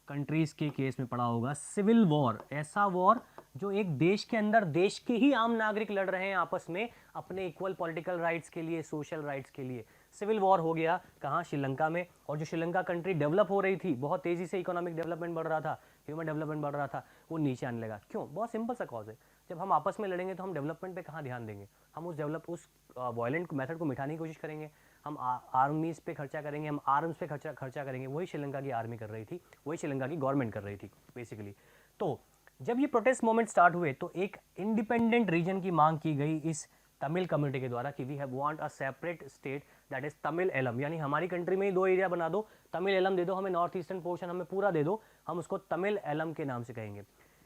कंट्रीज़ के केस में पढ़ा होगा। सिविल वॉर, ऐसा वॉर जो एक देश के अंदर देश के ही आम नागरिक लड़ रहे हैं आपस में अपने इक्वल पॉलिटिकल राइट्स के लिए, सोशल राइट्स के लिए। सिविल वॉर हो गया कहाँ? श्रीलंका में। और जो श्रीलंका कंट्री डेवलप हो रही थी, बहुत तेज़ी से इकोनॉमिक डेवलपमेंट बढ़ रहा था, ह्यूमन डेवलपमेंट बढ़ रहा था, वो नीचे आने लगा। क्यों? बहुत सिंपल सा कॉज है। जब हम आपस में लड़ेंगे तो हम डेवलपमेंट पे कहाँ ध्यान देंगे? हम उस वायलेंट मेथड को मिटाने की कोशिश करेंगे, हम आर्मीज पे खर्चा करेंगे, हम आर्म्स पे खर्चा करेंगे। वही श्रीलंका की आर्मी कर रही थी, वही श्रीलंका की गवर्नमेंट कर रही थी बेसिकली। तो जब ये प्रोटेस्ट मूवमेंट स्टार्ट हुए तो एक इंडिपेंडेंट रीजन की मांग की गई इस तमिल कम्युनिटी के द्वारा कि we have want a separate state that is Tamil Eelam, यानी हमारी कंट्री में ही 2 एरिया बना दो, तमिल एलम दे दो हमें, नॉर्थ ईस्टर्न पोर्शन हमें पूरा दे दो, हम उसको तमिल एलम के नाम से कहेंगे।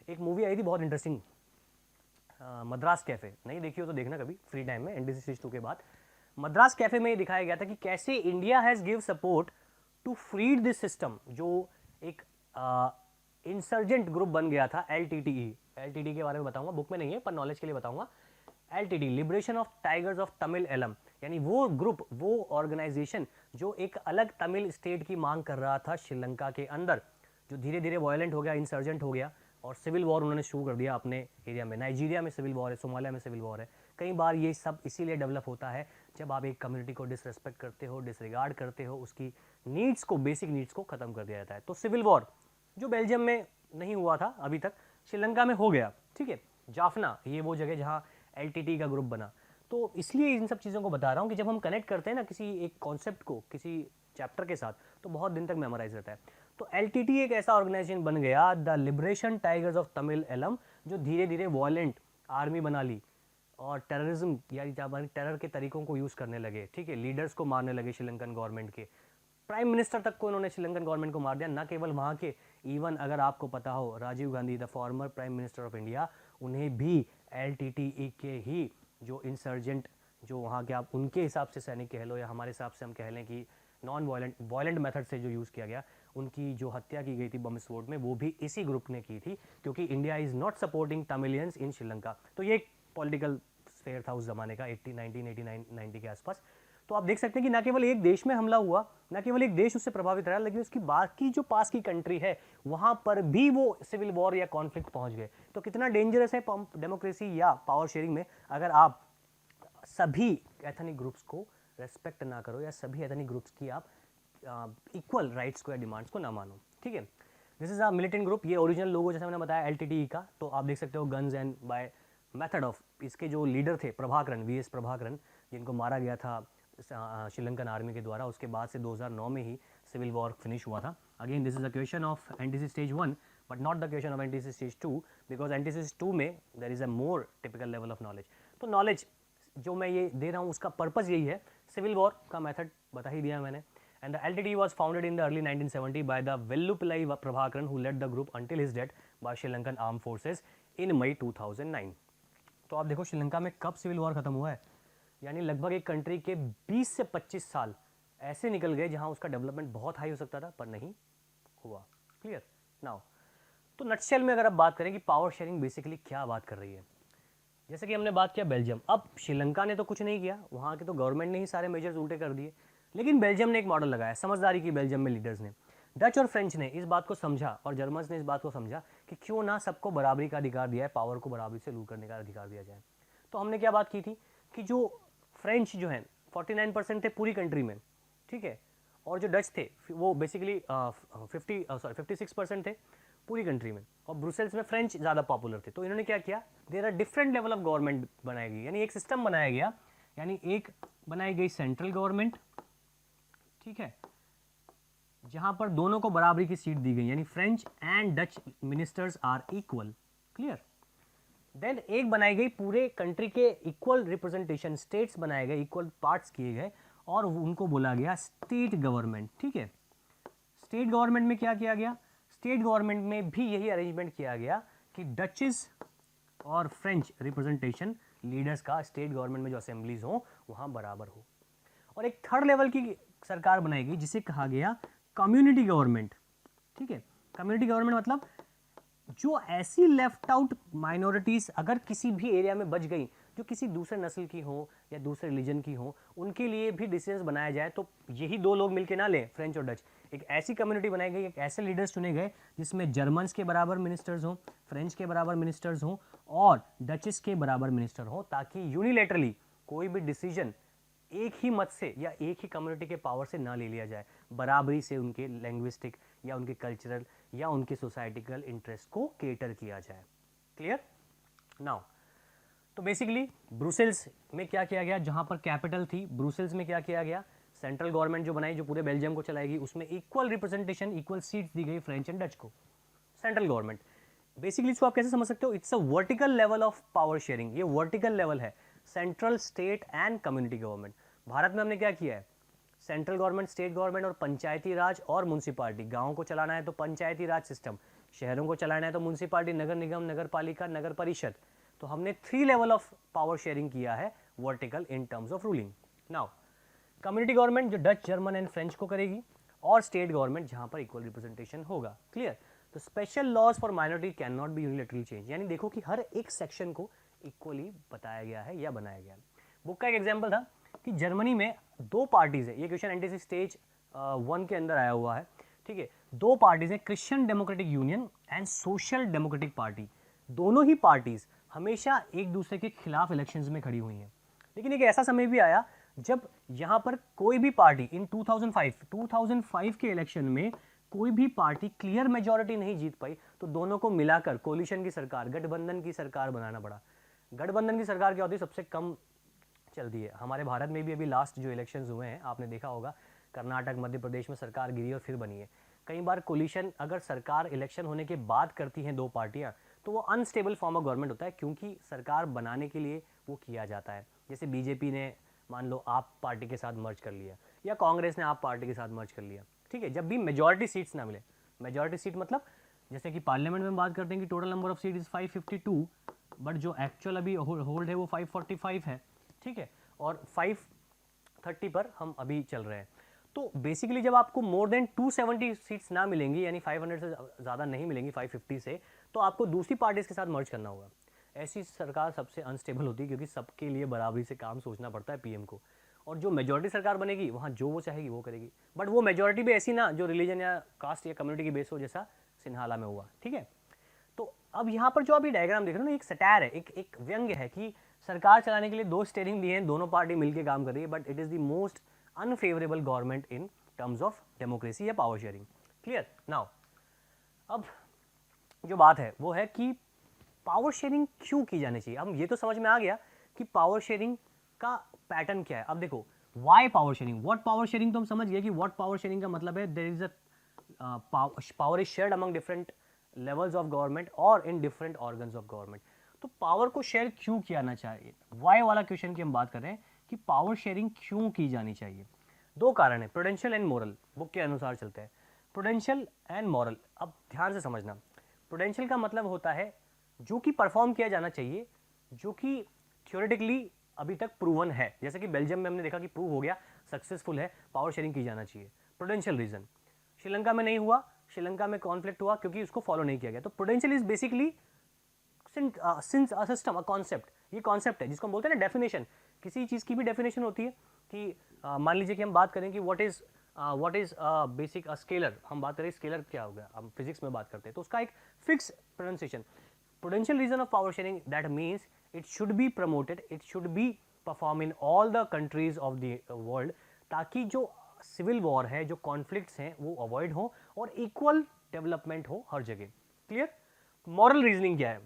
एक मूवी आई थी बहुत इंटरेस्टिंग, मद्रास कैफे। नहीं देखी हो तो देखना कभी फ्री टाइम में, एनडीसी स्टेज 2 के बाद। मद्रास कैफे में ये दिखाया गया था कि कैसे India has give support to freed this system, जो एक इंसर्जेंट ग्रुप बन गया था LTTE। LTTE के बारे में बताऊंगा, बुक में नहीं है पर नॉलेज के लिए बताऊंगा। LTTE, liberation of tigers of Tamil Eelam, यानी वो ग्रुप, वो ऑर्गेनाइजेशन जो एक अलग तमिल स्टेट की मांग कर रहा था श्रीलंका के अंदर, जो धीरे धीरे वायलेंट हो गया, इंसर्जेंट हो गया और सिविल वॉर उन्होंने शुरू कर दिया अपने एरिया में। नाइजीरिया में सिविल वॉर है, सोमालिया में सिविल वॉर है। कई बार ये सब इसीलिए डेवलप होता है जब आप एक कम्युनिटी को डिसरेस्पेक्ट करते हो, डिसरिगार्ड करते हो, उसकी नीड्स को, बेसिक नीड्स को ख़त्म कर दिया जाता है। तो सिविल वॉर जो बेल्जियम में नहीं हुआ था अभी तक, श्रीलंका में हो गया। ठीक है, जाफना ये वो जगह जहाँ LTTE का ग्रुप बना। तो इसलिए इन सब चीज़ों को बता रहा हूँ कि जब हम कनेक्ट करते हैं ना किसी एक कॉन्सेप्ट को किसी चैप्टर के साथ, तो बहुत दिन तक मेमोराइज रहता है। तो LTTE एक ऐसा ऑर्गेनाइजेशन बन गया, the liberation tigers of Tamil Eelam, जो धीरे धीरे वॉयलेंट आर्मी बना ली और टेररिज्म या टेरर के तरीकों को यूज़ करने लगे। ठीक है, लीडर्स को मारने लगे श्रीलंकन गवर्नमेंट के, प्राइम मिनिस्टर तक को इन्होंने श्रीलंकन गवर्नमेंट को मार दिया। ना केवल वहाँ के, इवन अगर आपको पता हो Rajiv Gandhi, the former prime minister of India, उन्हें भी LTTE के ही जो इंसर्जेंट, जो वहाँ के आप उनके हिसाब से सैनिक कह लो या हमारे हिसाब से हम कह लें कि नॉन वायलेंट मेथड से जो यूज़ किया गया, उनकी जो हत्या की गई थी बम विस्फोट में, वो भी इसी ग्रुप ने की थी, क्योंकि India is not supporting Tamilians in Sri Lanka. तो ये एक पॉलिटिकल स्फेयर था उस ज़माने का, 1989 के आसपास। तो आप देख सकते हैं कि ना केवल एक देश में हमला हुआ, ना केवल एक देश उससे प्रभावित रहा, लेकिन उसकी बाकी जो पास की कंट्री है वहाँ पर भी वो सिविल वॉर या कॉन्फ्लिक्ट पहुँच गए। तो कितना डेंजरस है डेमोक्रेसी या पावर शेयरिंग में अगर आप सभी एथनिक ग्रुप्स को रेस्पेक्ट ना करो या सभी एथनिक ग्रुप्स की आप इक्वल राइट्स को या डिमांड्स को ना मानो। ठीक है, this is a militant group. ये ओरिजिनल लोगो जैसे मैंने बताया LTTE का, तो आप देख सकते हो guns and by method of, इसके जो लीडर थे प्रभाकरन, VS प्रभाकरन, जिनको मारा गया था श्रीलंकन आर्मी के द्वारा। उसके बाद से 2009 में ही सिविल वॉर फिनिश हुआ था। Again this is a question of NTC stage 1 but not the question of NTC stage 2, because NTC stage 2 में there is a more typical level of knowledge. तो नॉलेज जो मैं ये दे रहा हूँ उसका पर्पज़ यही है, सिविल वॉर का मेथड बता ही दिया मैंने। And the LTTE was founded in the early 1970 by the Vellupillai Prabhakaran, who led the group until his death by Sri Lankan Armed Forces in May 2009। तो आप देखो श्रीलंका में कब सिविल वॉर खत्म हुआ है, यानी लगभग एक कंट्री के 20 से 25 साल ऐसे निकल गए जहां उसका डेवलपमेंट बहुत हाई हो सकता था पर नहीं हुआ। क्लियर नाउ, तो नटशेल में अगर आप बात करें कि पावर शेयरिंग बेसिकली क्या बात कर रही है, जैसे कि हमने बात किया बेल्जियम। अब श्रीलंका ने तो कुछ नहीं किया, वहाँ के तो गवर्नमेंट ने ही सारे मेजर्स उल्टे कर दिए, लेकिन बेल्जियम ने एक मॉडल लगाया, समझदारी की बेल्जियम में लीडर्स ने। डच और फ्रेंच ने इस बात को समझा और जर्मन्स ने इस बात को समझा कि क्यों ना सबको बराबरी का अधिकार दिया है, पावर को बराबरी से रूल करने का अधिकार दिया जाए। तो हमने क्या बात की थी कि जो फ्रेंच जो है 49% थे पूरी कंट्री में, ठीक है, और जो डच थे वो बेसिकली 56% थे पूरी कंट्री में, और ब्रुसेल्स में फ्रेंच ज़्यादा पॉपुलर थे। तो इन्होंने क्या किया, there are different level of government बनाई गई, यानी एक सिस्टम बनाया गया, यानी एक बनाई गई सेंट्रल गवर्नमेंट, ठीक है, जहां पर दोनों को बराबरी की सीट दी गई, यानी French and Dutch ministers are equal. Clear. Then एक बनाई गई पूरे कंट्री के इक्वल रिप्रेजेंटेशन, स्टेट्स बनाए गए, इक्वल पार्ट्स किए गए और उनको बोला गया स्टेट गवर्नमेंट। ठीक है, स्टेट गवर्नमेंट में क्या किया गया, स्टेट गवर्नमेंट में भी यही अरेंजमेंट किया गया कि डचेस और फ्रेंच रिप्रेजेंटेशन लीडर्स का स्टेट गवर्नमेंट में जो असेंबलीज हो वहाँ बराबर हो। और एक थर्ड लेवल की सरकार बनाई गई जिसे कहा गया कम्युनिटी गवर्नमेंट। ठीक है, कम्युनिटी गवर्नमेंट मतलब जो ऐसी लेफ्ट आउट माइनॉरिटीज़ अगर किसी भी एरिया में बच गई जो किसी दूसरे नस्ल की हो या दूसरे रिलीजन की हो, उनके लिए भी डिसीजंस बनाया जाए। तो यही दो लोग मिलके ना लें, फ्रेंच और डच, एक ऐसी कम्युनिटी बनाई गई, एक ऐसे लीडर्स चुने गए जिसमें जर्मन्स के बराबर मिनिस्टर्स हों, फ्रेंच के बराबर मिनिस्टर्स हों और डचेस के बराबर मिनिस्टर हों, ताकि यूनिलेटरली कोई भी डिसीजन एक ही मत से या एक ही कम्युनिटी के पावर से ना ले लिया जाए, बराबरी से उनके लैंग्विस्टिक या उनके कल्चरल या उनके सोसाइटिकल इंटरेस्ट को केटर किया जाए। क्लियर? नाउ तो बेसिकली ब्रुसेल्स में क्या किया गया, जहां पर कैपिटल थी ब्रुसेल्स में क्या किया गया, सेंट्रल गवर्नमेंट जो बनाई, जो पूरे बेल्जियम को चलाएगी, उसमें इक्वल रिप्रेजेंटेशन, इक्वल सीट्स दी गई फ्रेंच एंड डच को। सेंट्रल गवर्नमेंट बेसिकली इसको आप कैसे समझ सकते हो, it's a vertical level of power sharing, ये वर्टिकल लेवल है, central, state and community government. Bharat में हमने क्या किया है, सेंट्रल गवर्नमेंट, स्टेट गवर्नमेंट और पंचायती राज और म्यूनसिपालिटी। गाँव को चलाना है तो पंचायती राज सिस्टम, शहरों को चलाना है तो म्यूनसिपालिटी, नगर निगम, नगर पालिका, नगर परिषद। तो हमने 3 लेवल ऑफ पावर शेयरिंग किया है vertical in terms of ruling. Now community government जो डच, जर्मन एंड फ्रेंच को करेगी, और स्टेट गवर्नमेंट जहां पर इक्वल रिप्रेजेंटेशन होगा। क्लियर? तो special laws for minority can not be unilaterally change, यानी देखो कि हर एक सेक्शन को इक्वली बताया गया है या बनाया गया है। बुक का एक एग्जाम्पल था कि जर्मनी में 2 पार्टीज है, ये क्वेश्चन एनटीसी स्टेज 1 के अंदर आया हुआ है, ठीक है। 2 पार्टीज है, Christian democratic union and social democratic party. दोनों ही पार्टीज हमेशा एक दूसरे के खिलाफ इलेक्शंस में खड़ी हुई हैं, लेकिन एक ऐसा समय भी आया जब यहां पर कोई भी पार्टी इन 2005 के इलेक्शन में कोई भी पार्टी क्लियर मेजॉरिटी नहीं जीत पाई, तो दोनों को मिलाकर कोलिशन की सरकार, गठबंधन की सरकार बनाना पड़ा। गठबंधन की सरकार क्या होती है, सबसे कम चलती है। हमारे भारत में भी अभी लास्ट जो इलेक्शंस हुए हैं आपने देखा होगा, कर्नाटक, मध्य प्रदेश में सरकार गिरी और फिर बनी है। कई बार कोलिशन अगर सरकार इलेक्शन होने के बाद करती हैं 2 पार्टियां, तो वो अनस्टेबल फॉर्म ऑफ गवर्नमेंट होता है, क्योंकि सरकार बनाने के लिए वो किया जाता है। जैसे बीजेपी ने मान लो आप पार्टी के साथ मर्ज कर लिया, या कांग्रेस ने आप पार्टी के साथ मर्ज कर लिया, ठीक है। जब भी मेजॉरिटी सीट्स ना मिले, मेजॉरिटी सीट मतलब जैसे कि पार्लियामेंट में बात करते हैं कि total number of seat is 552, but जो एक्चुअल अभी होल्ड है वो 545 है, ठीक है, और 530 पर हम अभी चल रहे हैं। तो बेसिकली जब आपको मोर देन 270 सीट्स ना मिलेंगी, यानी 500 से ज़्यादा नहीं मिलेंगी 550 से, तो आपको दूसरी पार्टीज के साथ मर्ज करना होगा। ऐसी सरकार सबसे अनस्टेबल होती है, क्योंकि सबके लिए बराबरी से काम सोचना पड़ता है पीएम को। और जो मेजॉरिटी सरकार बनेगी वहाँ जो वो चाहेगी वो करेगी, बट वो मेजॉरिटी भी ऐसी ना जो रिलीजन या कास्ट या कम्युनिटी की बेस हो, जैसा सिन्हाला में हुआ, ठीक है। तो अब यहाँ पर जो अभी डायग्राम देख रहे हो ना, एक सटायर है, एक व्यंग्य है कि सरकार चलाने के लिए 2 स्टेयरिंग दिए हैं, दोनों पार्टी मिलकर काम कर रही है, but it is the most unfavourable government in terms of democracy या पावर शेयरिंग। क्लियर? नाउ अब जो बात है वो है कि पावर शेयरिंग क्यों की जानी चाहिए। अब ये तो समझ में आ गया कि पावर शेयरिंग का पैटर्न क्या है। अब देखो why power sharing, what power sharing, तो हम समझ गए कि व्हाट पावर शेयरिंग का मतलब है there is a power is shared among different levels of government और in different organs of government. तो पावर को शेयर क्यों किया जाना चाहिए, वाई वाला क्वेश्चन की हम बात कर रहे हैं कि पावर शेयरिंग क्यों की जानी चाहिए। 2 कारण है, प्रूडेंशियल एंड मॉरल। बुक के अनुसार चलते हैं, प्रूडेंशियल एंड मॉरल। अब ध्यान से समझना, प्रूडेंशियल का मतलब होता है जो कि परफॉर्म किया जाना चाहिए, जो कि थ्योरेटिकली अभी तक प्रूवन है। जैसे कि बेल्जियम में हमने देखा कि प्रूव हो गया, सक्सेसफुल है, पावर शेयरिंग की जाना चाहिए, प्रूडेंशियल रीजन। श्रीलंका में नहीं हुआ, श्रीलंका में कॉन्फ्लिक्ट हुआ क्योंकि उसको फॉलो नहीं किया गया। तो prudential is basically since a system, a concept. ये कॉन्सेप्ट है जिसको हम बोलते हैं ना डेफिनेशन। किसी चीज़ की भी डेफिनेशन होती है कि मान लीजिए कि हम बात करें कि व्हाट इज बेसिक स्केलर, हम बात करें स्केलर क्या हो गया, हम फिजिक्स में बात करते हैं, तो उसका एक fix pronunciation. Prudential reason of power sharing that means it should be promoted, it should be perform in all the countries of the world, ताकि जो सिविल वॉर है, जो कॉन्फ्लिक्ट्स हैं वो अवॉइड हो और इक्वल डेवलपमेंट हो हर जगह। क्लियर? मॉरल रीजनिंग क्या है?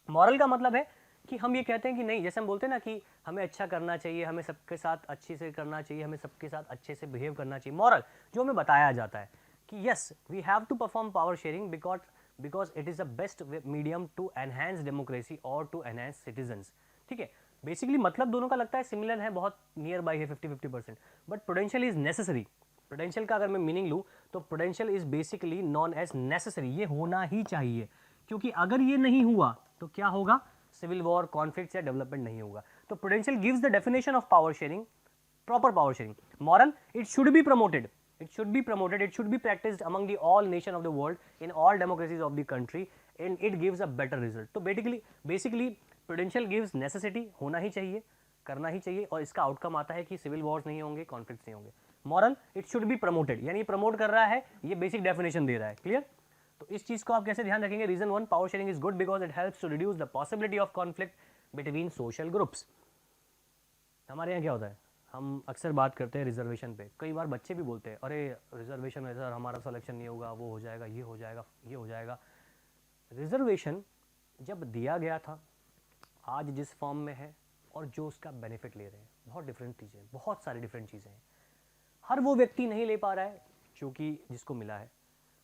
मॉरल का मतलब है कि हम ये कहते हैं कि नहीं, जैसे हम बोलते हैं ना कि हमें अच्छा करना चाहिए, हमें सबके साथ अच्छे से करना चाहिए, हमें सबके साथ अच्छे से बिहेव करना चाहिए। मॉरल जो हमें बताया जाता है कि yes we have to perform power sharing because it is the best medium to enhance democracy और टू एनहेंस सिटीजन्स। ठीक है, बेसिकली मतलब दोनों का लगता है सिमिलर है, बहुत नियर बाई है 50-50%, but prudential is necessary. Prudential का अगर मैं मीनिंग लूँ तो prudential is basically known as necessary, ये होना ही चाहिए, क्योंकि अगर ये नहीं हुआ तो क्या होगा, सिविल वॉर, कॉन्फ्लिक्ट या डेवलपमेंट नहीं होगा। तो prudential gives the definition of power sharing, proper power sharing. Moral, it should be promoted, it should be promoted, it should be practiced among the all nation of the world in all democracies of the country and it gives a better result. तो basically prudential gives necessity, होना ही चाहिए, करना ही चाहिए, और इसका outcome आता है कि सिविल वॉर्स नहीं होंगे, कॉन्फ्लिक्ट्स नहीं होंगे। Moral, it should be promoted, यानी प्रमोट कर रहा है, ये बेसिक डेफिनेशन दे रहा है। क्लियर? तो इस चीज को आप कैसे ध्यान रखेंगे? Reason 1, power sharing is good because it helps to reduce the possibility of conflict between social groups. हमारे यहाँ क्या होता है, हम अक्सर बात करते हैं रिजर्वेशन पे, कई बार बच्चे भी बोलते हैं अरे रिजर्वेशन है सर, हमारा सिलेक्शन नहीं होगा, वो हो जाएगा, ये हो जाएगा, ये हो जाएगा। रिजर्वेशन जब दिया गया था, आज जिस फॉर्म में है और जो उसका बेनिफिट ले रहे हैं, बहुत डिफरेंट चीज़ें, बहुत सारी डिफरेंट चीज़ें हैं। हर वो व्यक्ति नहीं ले पा रहा है जो कि जिसको मिला है,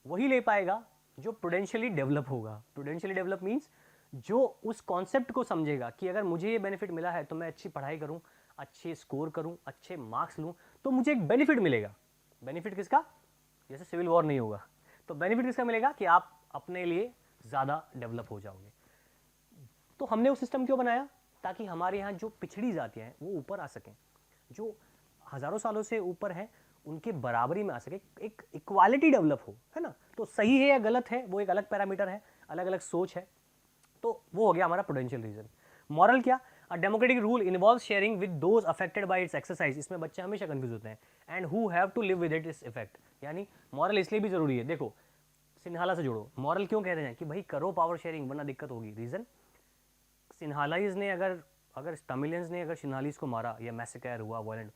वही ले पाएगा जो प्रूडेंशियली डेवलप होगा। प्रूडेंशियली डेवलप मीन्स जो उस कॉन्सेप्ट को समझेगा कि अगर मुझे ये बेनिफिट मिला है तो मैं अच्छी पढ़ाई करूं, अच्छे स्कोर करूं, अच्छे मार्क्स लूं, तो मुझे एक बेनिफिट मिलेगा। बेनिफिट किसका? जैसे सिविल वॉर नहीं होगा तो बेनिफिट किसका मिलेगा कि आप अपने लिए ज़्यादा डेवलप हो जाओगे। तो हमने वो सिस्टम क्यों बनाया? ताकि हमारे यहाँ जो पिछड़ी जातियाँ हैं वो ऊपर आ सकें, जो हज़ारों सालों से ऊपर है उनके बराबरी में आ सके, एक इक्वालिटी डेवलप हो, है ना। तो सही है या गलत है वो एक अलग पैरामीटर है, अलग अलग सोच है। तो वो हो गया हमारा प्रूडेंशियल रीजन। मॉरल क्या? A democratic rule involve sharing with those affected by its exercise. इसमें बच्चे हमेशा कंफ्यूज होते हैं, and who have to live with its effect. यानी मॉरल इसलिए भी जरूरी है। देखो सिन्हाला से जोड़ो, मॉरल क्यों कहते हैं कि भाई करो पावर शेयरिंग वरना दिक्कत होगी। रीजन, सिन्हालाइज ने अगर तमिलियंस ने अगर सिन्हालीज को मारा या मैसेकर हुआ वायलेंट,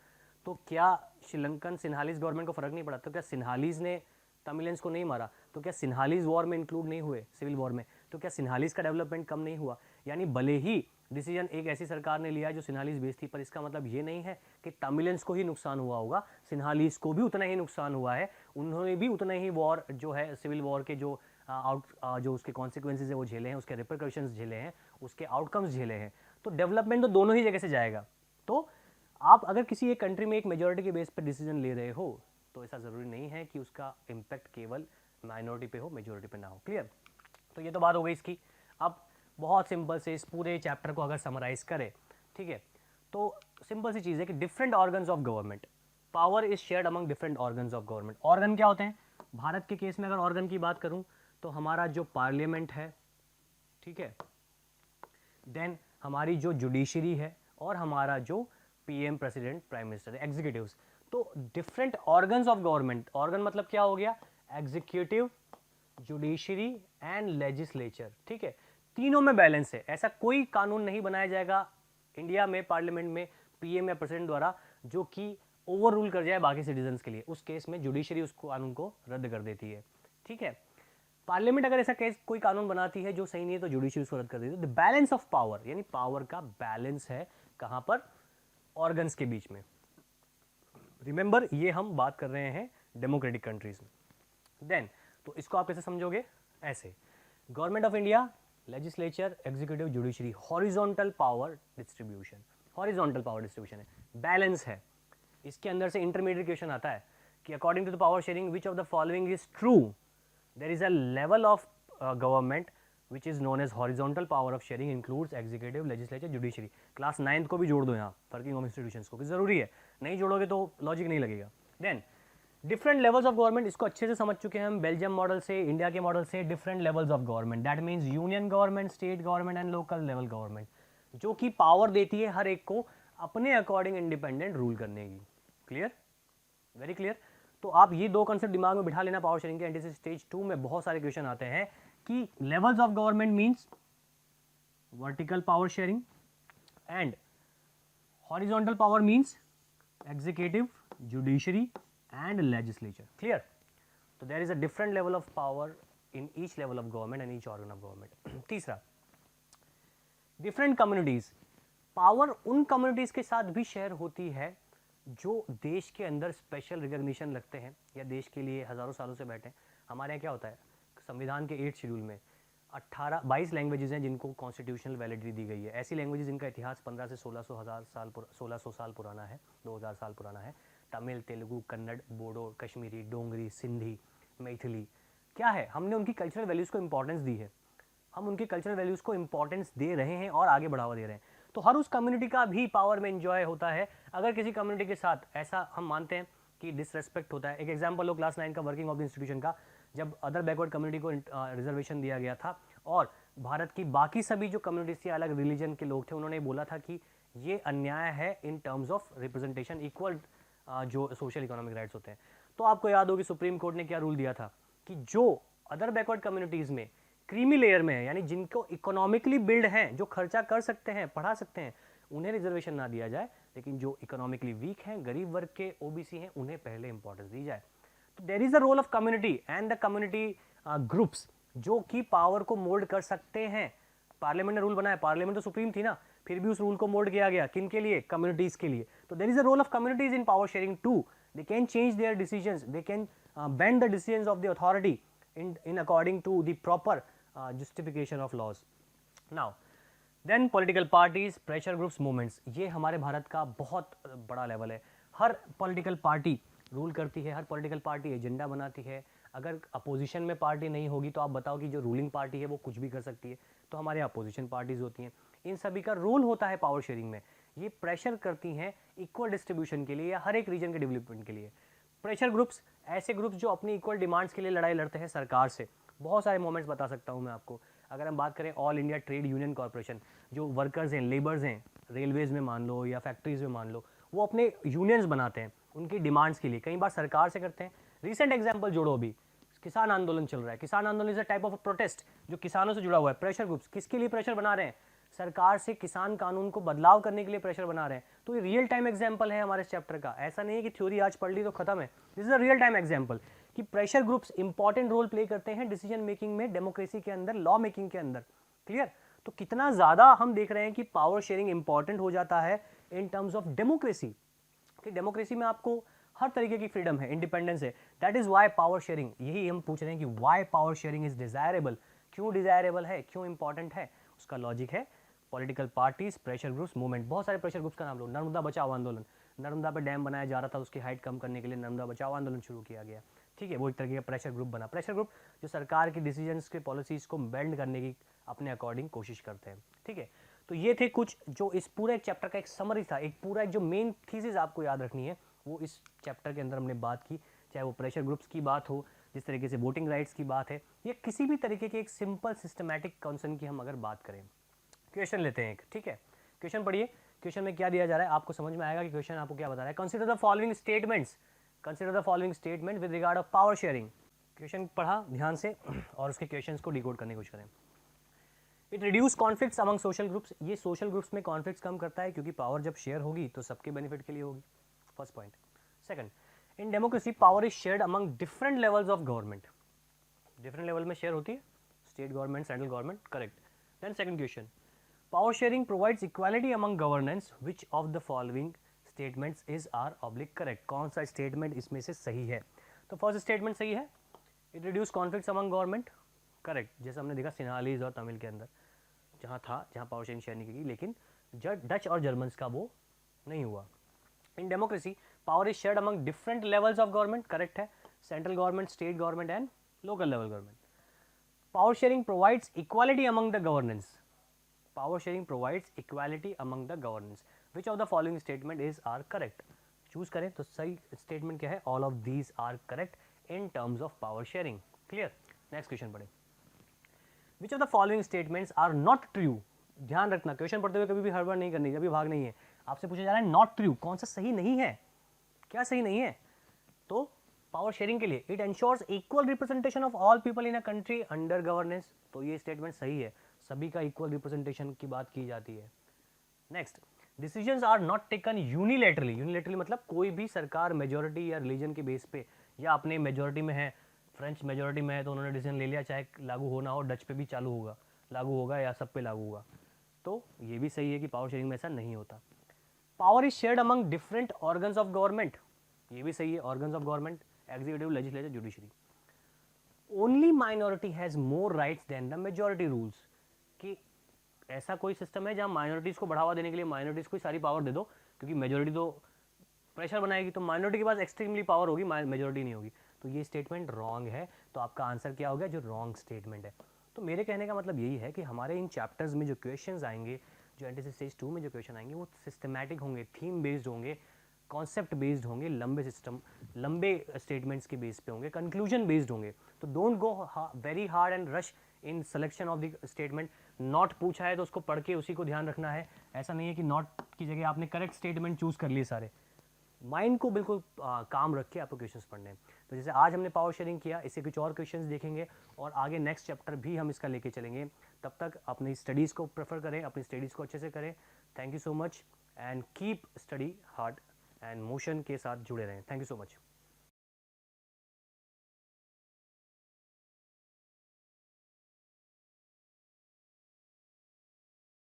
तो क्या श्रीलंकन सिन्हालीज गवर्नमेंट को फर्क नहीं पड़ा? तो क्या सिन्हालीज ने तमिलियंस को नहीं मारा तो क्या सिन्हालीज वॉर में इंक्लूड नहीं हुए, सिविल वॉर में? तो क्या सिन्हालीज का डेवलपमेंट कम नहीं हुआ? यानी भले ही डिसीजन एक ऐसी सरकार ने लिया जो सिन्हालीज बेस थी, पर इसका मतलब ये नहीं है कि तमिलियंस को ही नुकसान हुआ होगा, सिन्हालीज को भी उतना ही नुकसान हुआ है। उन्होंने भी उतना ही वॉर जो है, सिविल वॉर के जो जो उसके कॉन्सिक्वेंसेज है वो झेले हैं, उसके रिपरकशंस झेले हैं, उसके आउटकम्स झेले हैं। तो डेवलपमेंट तो दोनों ही जगह से जाएगा। तो आप अगर किसी एक कंट्री में एक मेजोरिटी के बेस पर डिसीजन ले रहे हो तो ऐसा ज़रूरी नहीं है कि उसका इम्पैक्ट केवल माइनॉरिटी पे हो, मेजोरिटी पे ना हो। क्लियर? तो ये तो बात हो गई इसकी। अब बहुत सिंपल से इस पूरे चैप्टर को अगर समराइज करें, ठीक है, तो सिंपल सी चीज़ है कि different organs of government, power is shared among different organs of government. Organ क्या होते हैं? भारत के केस में अगर ऑर्गन की बात करूं तो हमारा जो पार्लियामेंट है, ठीक है, देन हमारी जो जुडिशरी है, और हमारा जो PM, president, prime minister, executives. तो different organs of government, organ मतलब क्या हो गया? Executive, judiciary and legislature. ठीक है, तीनों में बैलेंस है। ऐसा कोई कानून नहीं बनाया जाएगा इंडिया में पार्लियामेंट में पीएम या प्रेसिडेंट द्वारा जो कि ओवर रूल कर जाए बाकी सिटीजन्स के लिए। उस केस में जुडिशरी उस कानून को रद्द कर देती है। ठीक है, पार्लियामेंट अगर ऐसा केस कोई कानून बनाती है जो सही नहीं है तो जुडिशरी उसको रद्द कर देती है। द बैलेंस ऑफ पावर, यानी पावर का बैलेंस है कहां पर? ऑर्गन्स के बीच में। रिमेंबर, ये हम बात कर रहे हैं डेमोक्रेटिक कंट्रीज में। देन तो इसको आप कैसे समझोगे? ऐसे, government of India, legislature, executive, judiciary, horizontal power distribution. Horizontal power distribution है, बैलेंस है। इसके अंदर से इंटरमीडिएट क्वेश्चन आता है कि according to the power sharing which of the following is true? There is a level of government which is known as horizontal power of sharing includes executive, legislature, judiciary। Class 9th को भी जोड़ दो यहाँ, working of institutions को भी जरूरी है, नहीं जोड़ोगे तो लॉजिक नहीं लगेगा। Then different levels of government, इसको अच्छे से समझ चुके हैं हम बेल्जियम मॉडल से, इंडिया के मॉडल से। Different levels of government, that means union government, state government and local level government, जो कि पावर देती है हर एक को अपने अकॉर्डिंग इंडिपेंडेंट रूल करने की। क्लियर? Very clear. तो आप ये दो कंसेप्ट दिमाग में बिठा लेना। पावर शेयरिंग के एंटीथेसिस स्टेज 2 में बहुत सारे क्वेश्चन आते हैं कि levels of government means vertical power sharing and horizontal power means executive, judiciary and legislature. Clear? तो there is a different level of power in each level of government and each organ of government. तीसरा, different communities, power उन communities के साथ भी share होती है जो देश के अंदर स्पेशल रिकॉग्निशन लगते हैं या देश के लिए हजारों सालों से बैठे हैं। हमारे यहाँ क्या होता है, संविधान के 8 शेड्यूल में 22 लैंग्वेजेस हैं जिनको कॉन्स्टिट्यूशनल वैलिडिटी दी गई है। ऐसी लैंग्वेजेस जिनका इतिहास 15 से 1600 साल पुराना है, 2000 साल पुराना है। तमिल, तेलुगु, कन्नड़, बोडो, कश्मीरी, डोंगरी, सिंधी, मैथिली। क्या है, हमने उनकी कल्चरल वैल्यूज़ को इंपॉर्टेंस दी है, हम उनकी कल्चरल वैल्यूज़ को इंपॉर्टेंस दे रहे हैं और आगे बढ़ावा दे रहे हैं। तो हर उस कम्युनिटी का भी पावर में एंजॉय होता है। अगर किसी कम्युनिटी के साथ ऐसा हम मानते हैं कि डिसरेस्पेक्ट होता है, एक एग्जांपल लो क्लास 9 का वर्किंग ऑफ द इंस्टीट्यूशन का, जब अदर बैकवर्ड कम्युनिटी को रिजर्वेशन दिया गया था और भारत की बाकी सभी जो कम्युनिटीज थी, अलग रिलीजन के लोग थे, उन्होंने बोला था कि ये अन्याय है in terms of representation, equal जो सोशल इकोनॉमिक राइट्स होते हैं। तो आपको याद होगी सुप्रीम कोर्ट ने क्या रूल दिया था कि जो अदर बैकवर्ड कम्युनिटीज में क्रीमी लेयर में है, यानी जिनको इकोनॉमिकली बिल्ड हैं, जो खर्चा कर सकते हैं, पढ़ा सकते हैं, उन्हें रिजर्वेशन ना दिया जाए, लेकिन जो इकोनॉमिकली वीक हैं, गरीब वर्ग के ओबीसी हैं, उन्हें पहले इंपॉर्टेंस दी जाए। तो there is a role of community and the community groups जो कि पावर को मोल्ड कर सकते हैं। पार्लियामेंट ने रूल बनाया, पार्लियामेंट तो सुप्रीम थी ना, फिर भी उस रूल को मोल्ड किया गया, किन के लिए? कम्युनिटीज के लिए। तो there is a role of communities in power sharing too. They can change their decisions, they can bend the decisions of the authority in according to the proper justification of laws. Now then political parties, pressure groups, movements, ये हमारे भारत का बहुत बड़ा level है। हर political party rule करती है, हर political party agenda बनाती है। अगर अपोजिशन में पार्टी नहीं होगी तो आप बताओ कि जो रूलिंग पार्टी है वो कुछ भी कर सकती है, तो हमारे अपोजिशन पार्टीज होती हैं। इन सभी का रोल होता है पावर शेयरिंग में। ये प्रेशर करती हैं इक्वल डिस्ट्रीब्यूशन के लिए या हर एक रीजन के डेवलपमेंट के लिए। प्रेशर ग्रुप्स ऐसे ग्रुप्स जो अपनी इक्वल डिमांड्स के लिए लड़ाई लड़ते हैं सरकार से। बहुत सारे मोमेंट्स बता सकता हूं मैं आपको। अगर हम बात करें all India trade union corporation, जो वर्कर्स हैं, लेबर्स हैं, रेलवेज में मान लो या फैक्ट्रीज में मान लो, वो अपने यूनियंस बनाते हैं उनकी डिमांड्स के लिए, कई बार सरकार से करते हैं। रिसेंट एग्जाम्पल जोड़ो, अभी किसान आंदोलन चल रहा है। किसान आंदोलन is a type of protest जो किसानों से जुड़ा हुआ है। प्रेशर ग्रुप्स किसके लिए प्रेशर बना रहे हैं? सरकार से किसान कानून को बदलाव करने के लिए प्रेशर बना रहे हैं। तो ये रियल टाइम एग्जांपल है हमारे चैप्टर का। ऐसा नहीं है कि थ्योरी आज पढ़ ली तो खत्म है। This is a real time example कि pressure groups important role play करते हैं डिसीजन मेकिंग में, डेमोक्रेसी के अंदर, लॉ मेकिंग के अंदर। क्लियर? तो कितना ज्यादा हम देख रहे हैं कि पावर शेयरिंग इंपॉर्टेंट हो जाता है इन टर्म्स ऑफ डेमोक्रेसी। कि डेमोक्रेसी में आपको हर तरीके की फ्रीडम है, इंडिपेंडेंस है। That is why power sharing, यही हम पूछ रहे हैं कि why power sharing is desirable. क्यों डिजायरेबल है, क्यों इंपॉर्टेंट है? उसका लॉजिक है political parties, pressure groups, movement. बहुत सारे प्रेशर ग्रुप्स का नाम लो। नर्मदा बचाओ आंदोलन, नर्मदा पे डैम बनाया जा रहा था, उसकी हाइट कम करने के लिए नर्मदा बचाओ आंदोलन शुरू किया गया। ठीक है, वो एक तरीके का प्रेशर ग्रुप बना। प्रेशर ग्रुप जो सरकार की डिसीजंस के पॉलिसीज को बेंड करने की अपने अकॉर्डिंग कोशिश करते हैं। ठीक है, तो ये थे कुछ जो इस पूरे एक चैप्टर का एक समरी था, एक पूरा एक जो मेन थीसिस आपको याद रखनी है वो इस चैप्टर के अंदर हमने बात की। चाहे वो प्रेशर ग्रुप्स की बात हो, जिस तरीके से वोटिंग राइट्स की बात है, या किसी भी तरीके के एक सिंपल सिस्टमैटिक कंसर्न की हम अगर बात करें। क्वेश्चन लेते हैं एक, ठीक है? क्वेश्चन पढ़िए। क्वेश्चन में क्या दिया जा रहा है आपको समझ में आएगा कि क्वेश्चन आपको क्या बता रहा है। Consider the following statements, consider the following statement with regard of power sharing. Question पढ़ा ध्यान से और उसके क्वेश्चंस को डिकोड करने की कोशिश करें। It reduce conflicts among social groups, ये सोशल ग्रुप्स में कॉन्फ्लिक्ट्स कम करता है क्योंकि पावर जब शेयर होगी तो सबके बेनिफिट के लिए होगी। First point. Second, in democracy power is shared among different levels of government. Different level में शेयर होती है, state government, central government, correct. Then second question, power sharing provides equality among governance, which of the following statements is are oblique correct. कौन सा statement इसमें से सही है? तो फर्स्ट स्टेटमेंट सही है, it reduce conflicts among government, correct. जैसे हमने देखा सिन्हालीज और तमिल के अंदर जहाँ था, जहाँ पावर शेयरिंग शेयर नहीं की, लेकिन डच और जर्मन्स का वो नहीं हुआ। In democracy power is shared among different levels of government, correct है। Central government, state government and local level government. Power sharing provides equality among the governance, power sharing provides equality among the governance, which of the following statement is are correct. Choose करें तो सही statement क्या है? All of these are correct in terms of power sharing. Clear? Next question पढ़े। Which of the following statements are not true. ध्यान रखना, question पढ़ते हुए कभी भी हड़बड़ नहीं करनी, कभी भाग नहीं है। आपसे पूछा जा रहा है नॉट ट्रू, कौन सा सही नहीं है? क्या सही नहीं है? तो पावर शेयरिंग के लिए it ensures equal representation of all people in a country under governance, तो ये स्टेटमेंट सही है, सभी का इक्वल रिप्रेजेंटेशन की बात की जाती है। Next, decisions are not taken unilaterally, unilaterally मतलब कोई भी सरकार मेजोरिटी या रिलीजन के बेस पे या अपने मेजोरिटी में है, फ्रेंच मेजोरिटी में है तो उन्होंने डिसीजन ले लिया, चाहे लागू होना हो, डच पे भी चालू होगा, लागू होगा या सब पे लागू होगा। तो ये भी सही है कि पावर शेयरिंग में ऐसा नहीं होता। Power is shared among different organs of government, ये भी सही है, organs of government, executive, legislature, judiciary. Only minority has more rights than the majority rules, कि ऐसा कोई सिस्टम है जहां माइनॉरिटीज को बढ़ावा देने के लिए माइनॉरिटीज को सारी पावर दे दो, क्योंकि मेजोरिटी तो प्रेशर बनाएगी, तो माइनॉरिटी के पास एक्सट्रीमली पावर होगी, मेजोरिटी नहीं होगी। तो ये स्टेटमेंट रॉन्ग है, तो आपका आंसर क्या हो गया? जो रॉन्ग स्टेटमेंट है। तो मेरे कहने का मतलब यही है कि हमारे इन चैप्टर्स में जो क्वेश्चंस आएंगे, जो एनटीसी स्टेज 2 में जो क्वेश्चन आएंगे, वो सिस्टमैटिक होंगे, थीम बेस्ड होंगे, कॉन्सेप्ट बेस्ड होंगे, लंबे स्टेटमेंट्स के बेस पे होंगे, कंक्लूजन बेस्ड होंगे। तो don't go very hard and rush in selection of the statement. Not पूछा है तो उसको पढ़ के उसी को ध्यान रखना है, ऐसा नहीं है कि नॉट की जगह आपने करेक्ट स्टेटमेंट चूज कर लिए सारे। माइंड को बिल्कुल काम रख के आपको क्वेश्चंस पढ़ने हैं। तो जैसे आज हमने पावर शेयरिंग किया, इससे कुछ और क्वेश्चंस देखेंगे और आगे नेक्स्ट चैप्टर भी हम इसका लेके चलेंगे। तब तक अपनी स्टडीज़ को प्रेफर करें, अपनी स्टडीज़ को अच्छे से करें। Thank you so much and keep study hard and motion के साथ जुड़े रहें। Thank you so much.